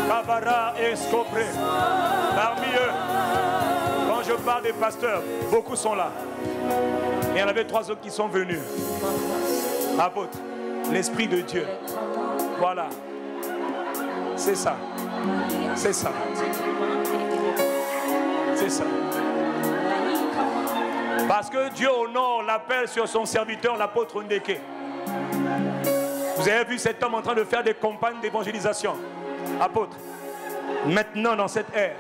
Kabara et Skopre. Parmi eux, quand je parle des pasteurs, beaucoup sont là. Et il y en avait 3 autres qui sont venus. Apôtre, l'Esprit de Dieu. Voilà. C'est ça. C'est ça. C'est ça. Parce que Dieu honore l'appel sur son serviteur, l'apôtre Ndeke. Vous avez vu cet homme en train de faire des campagnes d'évangélisation. Apôtre, maintenant dans cette ère,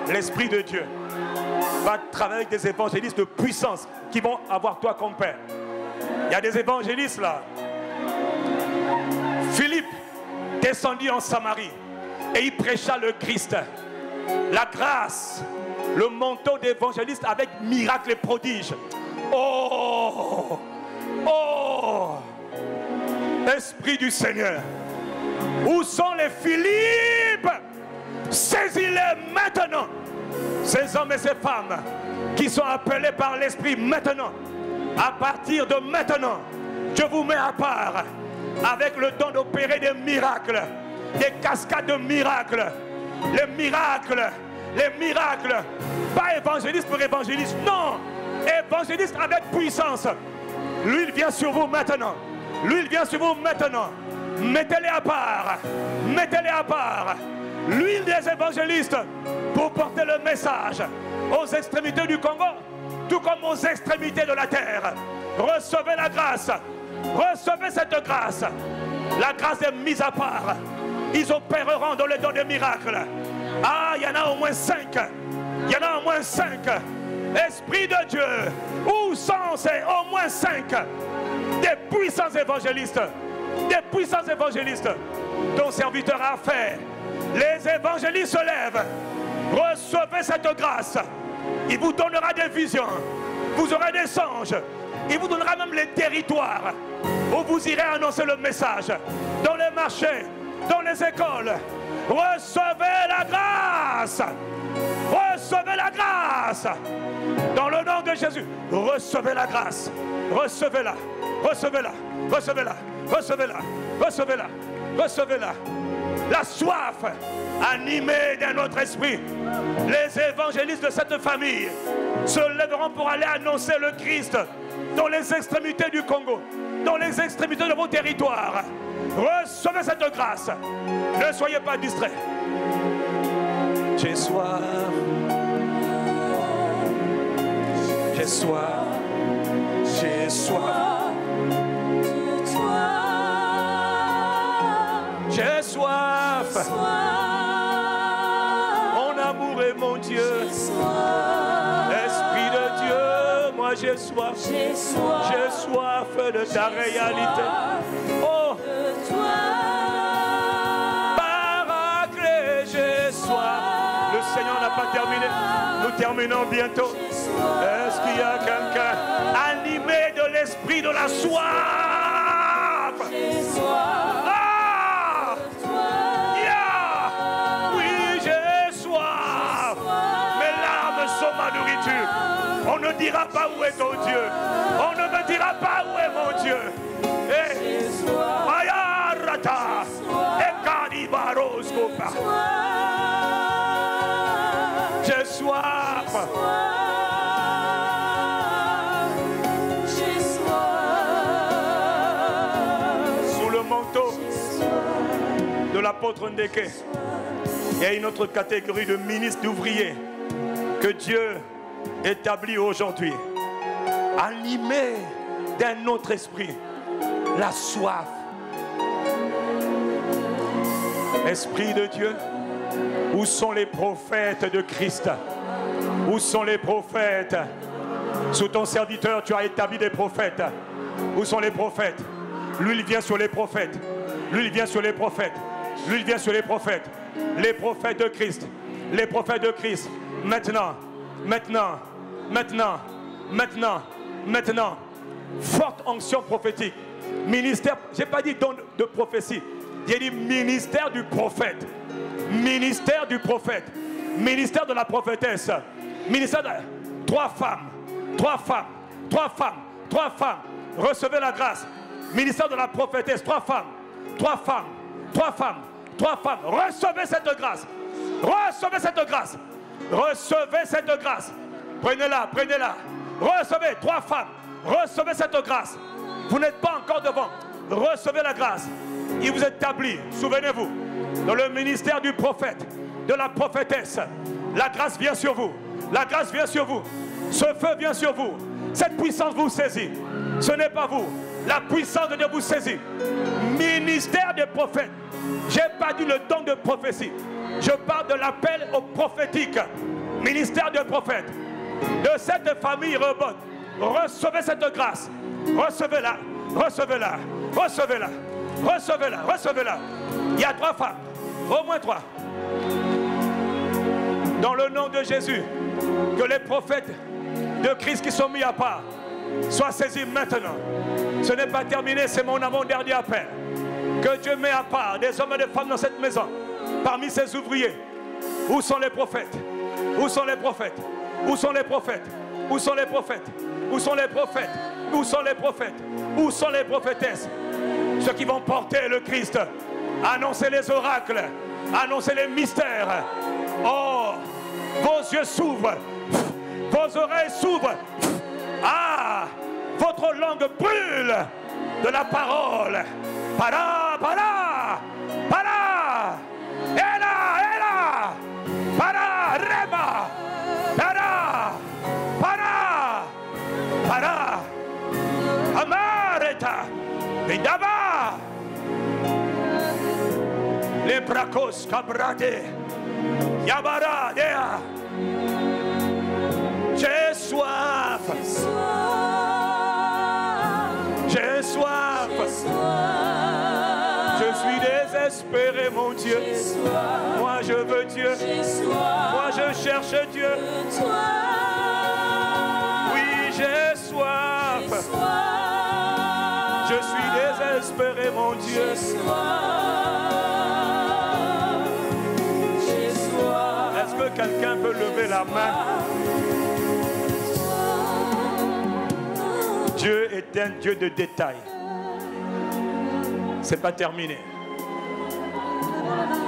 l'Esprit de Dieu va travailler avec des évangélistes de puissance qui vont avoir toi comme père. Il y a des évangélistes là. descendit en Samarie et il prêcha le Christ. La grâce, le manteau d'évangéliste avec miracles et prodiges. Oh, oh, Esprit du Seigneur, où sont les Philippe? Saisis-les maintenant. Ces hommes et ces femmes qui sont appelés par l'Esprit maintenant. À partir de maintenant, je vous mets à part avec le don d'opérer des miracles, des cascades de miracles, les miracles, pas évangéliste pour évangéliste, non, évangéliste avec puissance. L'huile vient sur vous maintenant, l'huile vient sur vous maintenant, mettez-les à part, mettez-les à part, l'huile des évangélistes pour porter le message aux extrémités du Congo, tout comme aux extrémités de la terre. Recevez la grâce, recevez cette grâce. La grâce est mise à part. Ils opéreront dans le don des miracles. Ah, il y en a au moins 5. Il y en a au moins 5. Esprit de Dieu, où sont ces au moins 5 des puissants évangélistes? Des puissants évangélistes. Ton serviteur a fait. Les évangélistes se lèvent. Recevez cette grâce. Il vous donnera des visions. Vous aurez des songes. Il vous donnera même les territoires où vous irez annoncer le message. Dans les marchés, dans les écoles. Recevez la grâce. Recevez la grâce. Dans le nom de Jésus. Recevez la grâce. Recevez-la. Recevez-la. Recevez-la. Recevez-la. Recevez-la. Recevez-la. La soif animée d'un autre esprit. Les évangélistes de cette famille se lèveront pour aller annoncer le Christ dans les extrémités du Congo, dans les extrémités de vos territoires. Recevez cette grâce. Ne soyez pas distraits. J'ai soif. J'ai soif. J'ai soif. J'ai soif. Mon amour est mon Dieu. Esprit de Dieu, moi j'ai soif. J'ai soif de ta réalité. Oh, Paraclet, j'ai soif. Le Seigneur n'a pas terminé. Nous terminons bientôt. Est-ce qu'il y a quelqu'un animé de l'esprit de la soif? On ne dira pas où est ton Dieu. On ne me dira pas où est mon Dieu. J'ai soif. Sous le manteau de l'apôtre Ndeke, il y a une autre catégorie de ministres, d'ouvriers que Dieu établi aujourd'hui, animé d'un autre esprit, la soif. Esprit de Dieu, où sont les prophètes de Christ? Où sont les prophètes? Sous ton serviteur, tu as établi des prophètes. Où sont les prophètes? L'huile vient sur les prophètes. L'huile vient sur les prophètes. L'huile vient sur les prophètes. Les prophètes de Christ. Les prophètes de Christ. Maintenant. Maintenant, maintenant, maintenant, maintenant, forte onction prophétique, ministère, j'ai pas dit don de prophétie, j'ai dit ministère du prophète, ministère du prophète, ministère de la prophétesse, ministère de 3 femmes, 3 femmes, 3 femmes, 3 femmes, recevez la grâce, ministère de la prophétesse, 3 femmes, 3 femmes, 3 femmes, 3 femmes, recevez cette grâce, recevez cette grâce. Recevez cette grâce. Prenez-la, prenez-la. Recevez 3 femmes. Recevez cette grâce. Vous n'êtes pas encore devant. Recevez la grâce. Il vous établit, souvenez-vous, dans le ministère du prophète, de la prophétesse. La grâce vient sur vous. La grâce vient sur vous. Ce feu vient sur vous. Cette puissance vous saisit. Ce n'est pas vous. La puissance de Dieu vous saisit. Ministère des prophètes. Je n'ai pas dit le don de prophétie. Je parle de l'appel au prophétique. Ministère de prophète. De cette famille Rehoboth. Recevez cette grâce. Recevez-la. Recevez-la. Recevez-la. Recevez-la. Recevez-la. Il y a 3 femmes. Au moins 3. Dans le nom de Jésus, que les prophètes de Christ qui sont mis à part soient saisis maintenant. Ce n'est pas terminé, c'est mon avant-dernier appel. Que Dieu met à part des hommes et des femmes dans cette maison, parmi ses ouvriers. Où sont les prophètes? Où sont les prophètes? Où sont les prophètes? Où sont les prophètes? Où sont les prophètes? Où sont les prophètes? Où sont les prophétesses? Ceux qui vont porter le Christ, annoncer les oracles, annoncer les mystères. Oh, vos yeux s'ouvrent, vos oreilles s'ouvrent. Ah, votre langue brûle de la parole. Para, para, para, ela, para, rema, para, para, para, amareta, vidaba, les bracos cabrade, yabara, dea. J'ai soif. J'ai soif. Je suis désespéré, mon Dieu. Moi, je veux Dieu. Moi, je cherche Dieu. Oui, j'ai soif. Je suis désespéré, mon Dieu. Est-ce que quelqu'un peut lever la main? Dieu est un Dieu de détails. C'est pas terminé.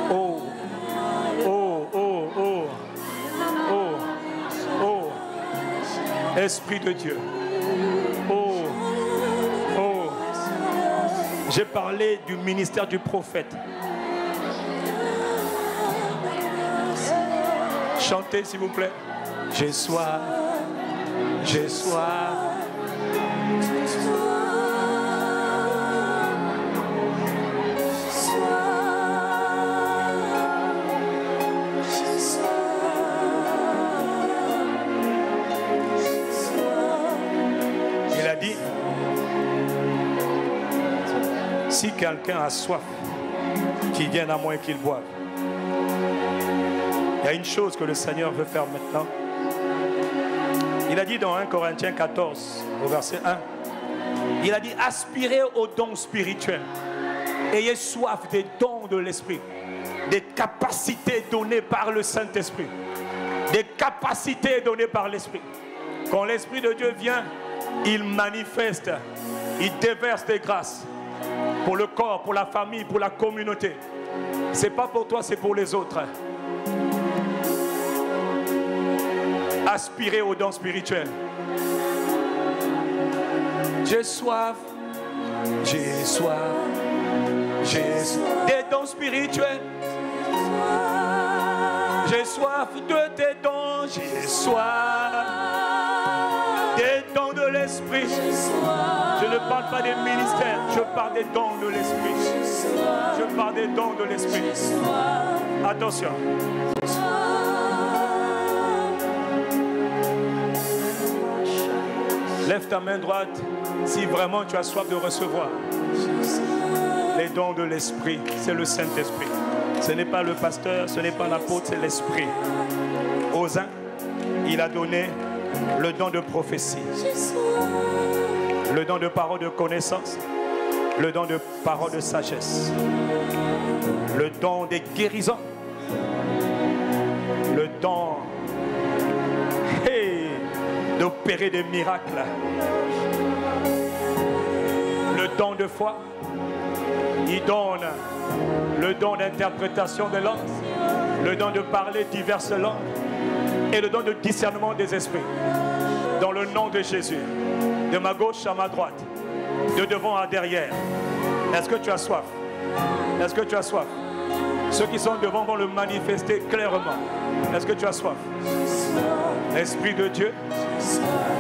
Oh, oh, oh, oh, oh, oh, Esprit de Dieu. Oh, oh. J'ai parlé du ministère du prophète. Chantez s'il vous plaît. J'ai soif, j'ai soif. Il a dit, si quelqu'un a soif, qu'il vienne à moi et qu'il boive. Il y a une chose que le Seigneur veut faire maintenant. Il a dit dans 1 Corinthiens 14, au verset 1, il a dit, aspirez aux dons spirituels. Ayez soif des dons de l'Esprit, des capacités données par le Saint-Esprit, des capacités données par l'Esprit. Quand l'Esprit de Dieu vient, il manifeste, il déverse des grâces pour le corps, pour la famille, pour la communauté. Ce n'est pas pour toi, c'est pour les autres. Aspirez aux dons spirituels. J'ai soif, j'ai soif, j'ai soif des dons spirituels. J'ai soif de tes dons, j'ai soif des dons de l'Esprit. Je ne parle pas des ministères, je parle des dons de l'Esprit. Je parle des dons de l'Esprit. Attention. Lève ta main droite si vraiment tu as soif de recevoir les dons de l'Esprit. C'est le Saint-Esprit. Ce n'est pas le pasteur, ce n'est pas l'apôtre, c'est l'Esprit. Aux uns, il a donné le don de prophétie, le don de parole de connaissance, le don de parole de sagesse, le don des guérisons, le don d'opérer des miracles, le don de foi. Il donne le don d'interprétation des langues, le don de parler diverses langues et le don de discernement des esprits. Dans le nom de Jésus, de ma gauche à ma droite, de devant à derrière. Est-ce que tu as soif? Est-ce que tu as soif? Ceux qui sont devant vont le manifester clairement. Est-ce que tu as soif? Esprit de Dieu,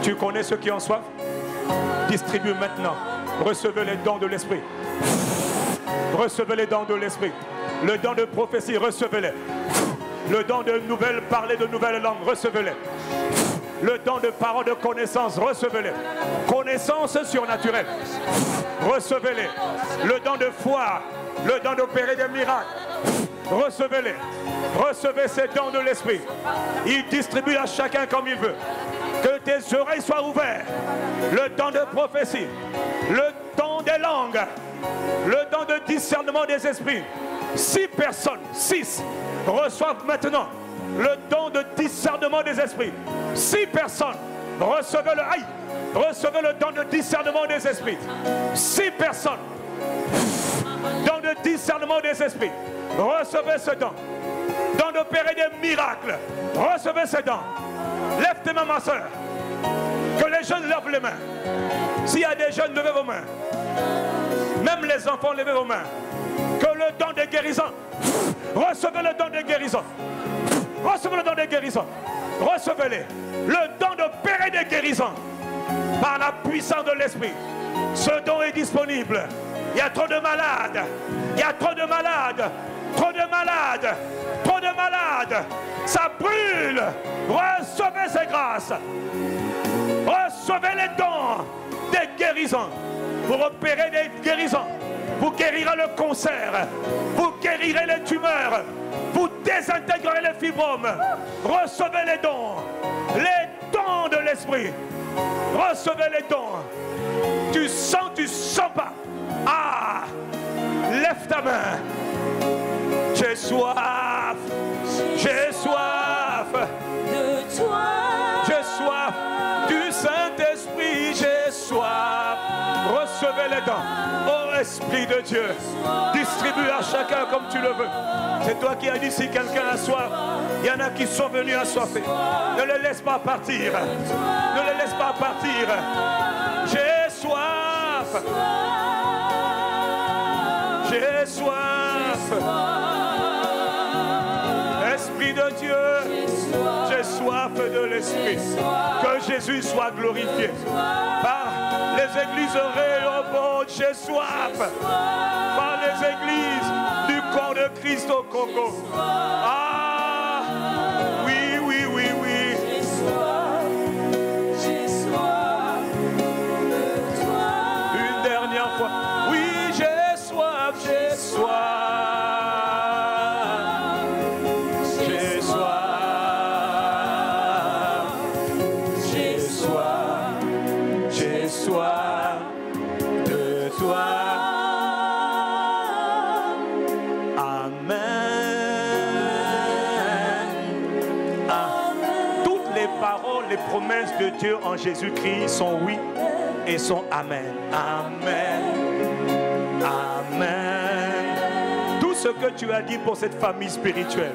tu connais ceux qui ont soif? Distribue maintenant. Recevez les dons de l'Esprit. Recevez les dons de l'Esprit. Le don de prophétie, recevez-les. Le don de nouvelles, parler de nouvelles langues, recevez-les. Le don de parole de connaissance, recevez-les. Connaissance surnaturelle. Recevez-les. Le don de foi, le don d'opérer des miracles. Recevez-les. Recevez ces dons de l'Esprit. Il distribue à chacun comme il veut. Que tes oreilles soient ouvertes. Le don de prophétie, le don des langues, le don de discernement des esprits. 6 personnes, 6, reçoivent maintenant le don de discernement des esprits. 6 personnes, recevez le don de discernement des esprits. 6 personnes, don de discernement des esprits. Recevez ce don. Don d'opérer des miracles. Recevez ce don. Lève tes mains, ma soeur. Que les jeunes lèvent les mains. S'il y a des jeunes, levez vos mains. Même les enfants, levez vos mains. Que le don de guérison. Recevez le don de guérison. Recevez le don de guérison. Recevez-les. Le don d'opérer des guérisons. Par la puissance de l'Esprit. Ce don est disponible. Il y a trop de malades. Il y a trop de malades. Trop de malades. Trop de malades. Ça brûle. Recevez ces grâces. Recevez les dons des guérisons. Vous opérez des guérisons. Vous guérirez le cancer. Vous guérirez les tumeurs. Vous désintégrerez les fibromes. Recevez les dons. Les dons de l'Esprit. Recevez les dons. Tu sens pas. Ah, lève ta main. J'ai soif. J'ai soif de toi. J'ai soif du Saint-Esprit. J'ai soif. Recevez les dons. Oh Esprit de Dieu, distribue à chacun comme tu le veux. C'est toi qui as dit si quelqu'un a soif. Il y en a qui sont venus assoiffés. Ne les laisse pas partir. Ne les laisse pas partir. J'ai soif. J'ai soif. Esprit de Dieu, j'ai soif de l'Esprit. Que Jésus soit glorifié. Par les églises Rehoboth, j'ai soif. Par les églises du corps de Christ au Congo. Ah, oui, oui, oui, oui. J'ai soif de toi. Une dernière fois. Oui, j'ai soif, j'ai soif. Les promesses de Dieu en Jésus-Christ sont oui et sont amen. Amen. Amen. Tout ce que tu as dit pour cette famille spirituelle.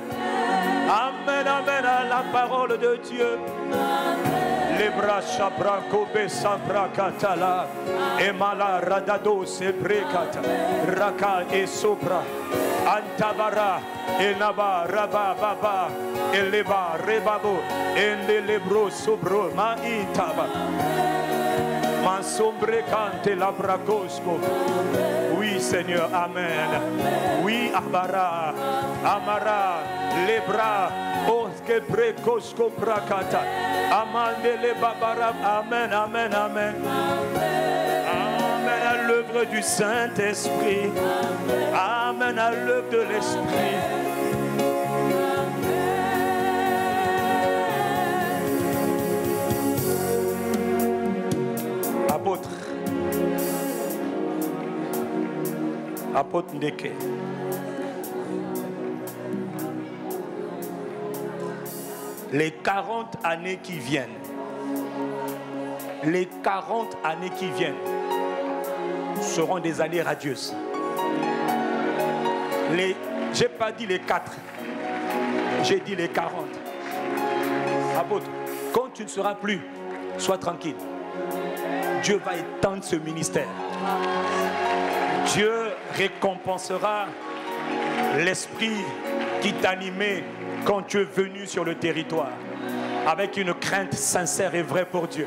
Amen, amen à la parole de Dieu. Les bras chabra kobe sabra katala emala radado sebrekata raka et sobra antabara enaba raba baba eleba rebabo endelebro sobro maitaba masombre kante labracosco. Oui Seigneur, amen. Oui abara amara lebra oske precosco prakata amandele babara. Amen, amen, amen. Amen à l'œuvre du Saint-Esprit. Amen à l'œuvre de l'Esprit. Apôtre. Apôtre Ndeke. Les 40 années qui viennent, les 40 années qui viennent seront des années radieuses. J'ai pas dit les 4, j'ai dit les 40. Apôtre, quand tu ne seras plus, sois tranquille. Dieu va étendre ce ministère. Dieu récompensera l'esprit qui t'animait quand tu es venu sur le territoire, avec une crainte sincère et vraie pour Dieu.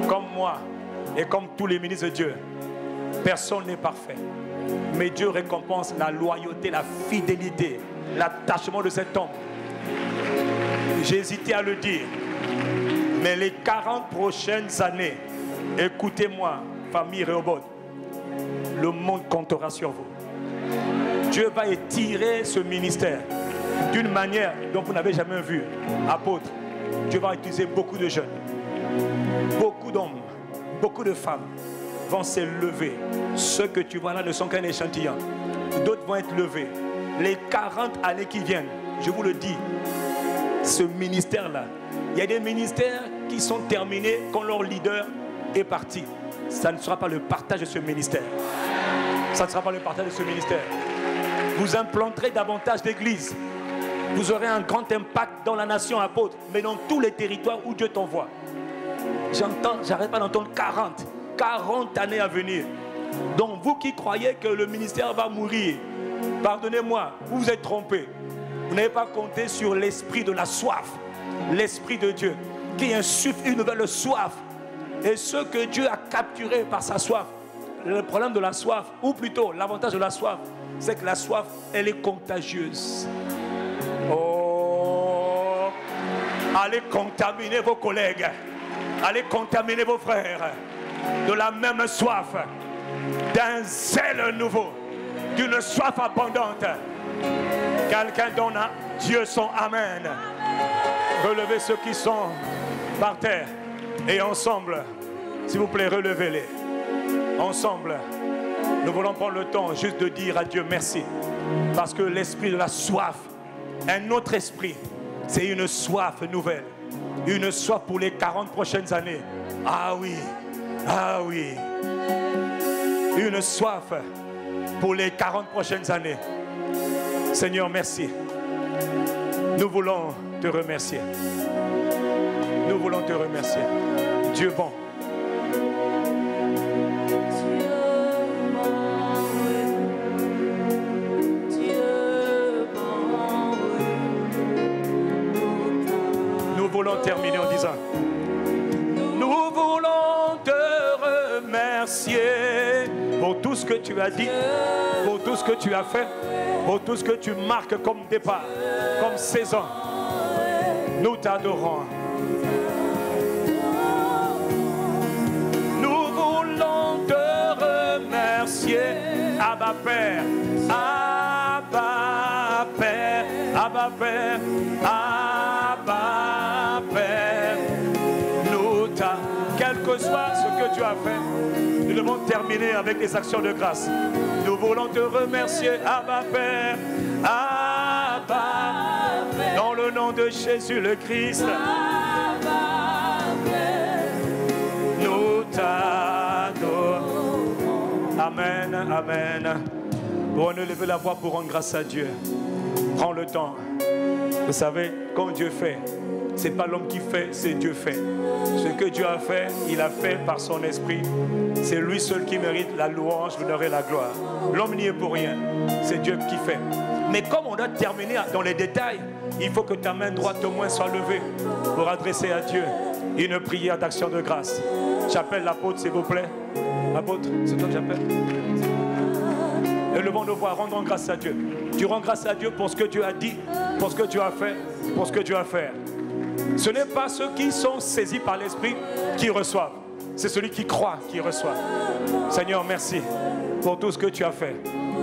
Comme moi et comme tous les ministres de Dieu, personne n'est parfait. Mais Dieu récompense la loyauté, la fidélité, l'attachement de cet homme. J'ai hésité à le dire, mais les 40 prochaines années, écoutez-moi, famille Rehoboth, le monde comptera sur vous. Dieu va étirer ce ministère d'une manière dont vous n'avez jamais vu. Apôtre, Dieu va utiliser beaucoup de jeunes, beaucoup d'hommes, beaucoup de femmes vont se lever. Ceux que tu vois là ne sont qu'un échantillon. D'autres vont être levés. Les 40 années qui viennent, je vous le dis, ce ministère-là, il y a des ministères qui sont terminés quand leur leader est parti. Ça ne sera pas le partage de ce ministère. Ça ne sera pas le partage de ce ministère. Vous implanterez davantage d'églises. Vous aurez un grand impact dans la nation, apôtre, mais dans tous les territoires où Dieu t'envoie. J'arrête pas d'entendre 40 années à venir. Donc vous qui croyez que le ministère va mourir, pardonnez-moi, vous vous êtes trompés. Vous n'avez pas compté sur l'esprit de la soif, l'esprit de Dieu, qui insuffle une nouvelle soif. Et ce que Dieu a capturé par sa soif, le problème de la soif, ou plutôt l'avantage de la soif, c'est que la soif, elle est contagieuse. Oh, allez contaminer vos collègues, allez contaminer vos frères de la même soif, d'un zèle nouveau, d'une soif abondante. Quelqu'un donne à Dieu son Amen. Relevez ceux qui sont par terre et ensemble, s'il vous plaît, relevez-les. Ensemble, nous voulons prendre le temps juste de dire à Dieu merci. Parce que l'esprit de la soif, un autre esprit, c'est une soif nouvelle. Une soif pour les 40 prochaines années. Ah oui, ah oui. Une soif pour les 40 prochaines années. Seigneur, merci. Nous voulons te remercier. Nous voulons te remercier. Dieu bon. Nous voulons terminer en disant: nous voulons te remercier pour tout ce que tu as dit, pour tout ce que tu as fait, pour tout ce que tu marques comme départ, comme saison. Nous t'adorons. Nous voulons te remercier, Abba Père, Abba Père, Abba Père, Abba Père. Nous t'adorons. Quel que soit ce que tu as fait, nous devons terminer avec des actions de grâce. Nous voulons te remercier, Abba Père, Abba, dans le nom de Jésus le Christ. Nous t'adorons. Amen, amen. Pour nous lever la voix pour rendre grâce à Dieu. Prends le temps. Vous savez, quand Dieu fait, c'est pas l'homme qui fait, c'est Dieu fait. Ce que Dieu a fait, il a fait par son esprit. C'est lui seul qui mérite la louange, l'honneur et la gloire. L'homme n'y est pour rien. C'est Dieu qui fait. Mais comme on doit terminer dans les détails, il faut que ta main droite au moins soit levée pour adresser à Dieu une prière d'action de grâce. J'appelle l'apôtre, s'il vous plaît. Apôtre, c'est toi que j'appelle. Élevons nos voix, rendons grâce à Dieu. Tu rends grâce à Dieu pour ce que Dieu a dit, pour ce que Dieu a fait, pour ce que Dieu a fait. Ce n'est pas ceux qui sont saisis par l'Esprit qui reçoivent. C'est celui qui croit qui reçoit. Seigneur, merci pour tout ce que tu as fait,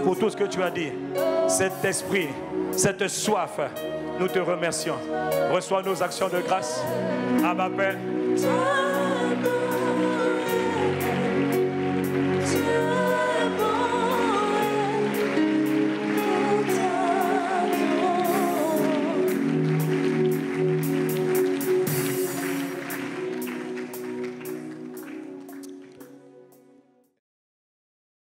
pour tout ce que tu as dit. Cet esprit, cette soif, nous te remercions. Reçois nos actions de grâce. Abba Père.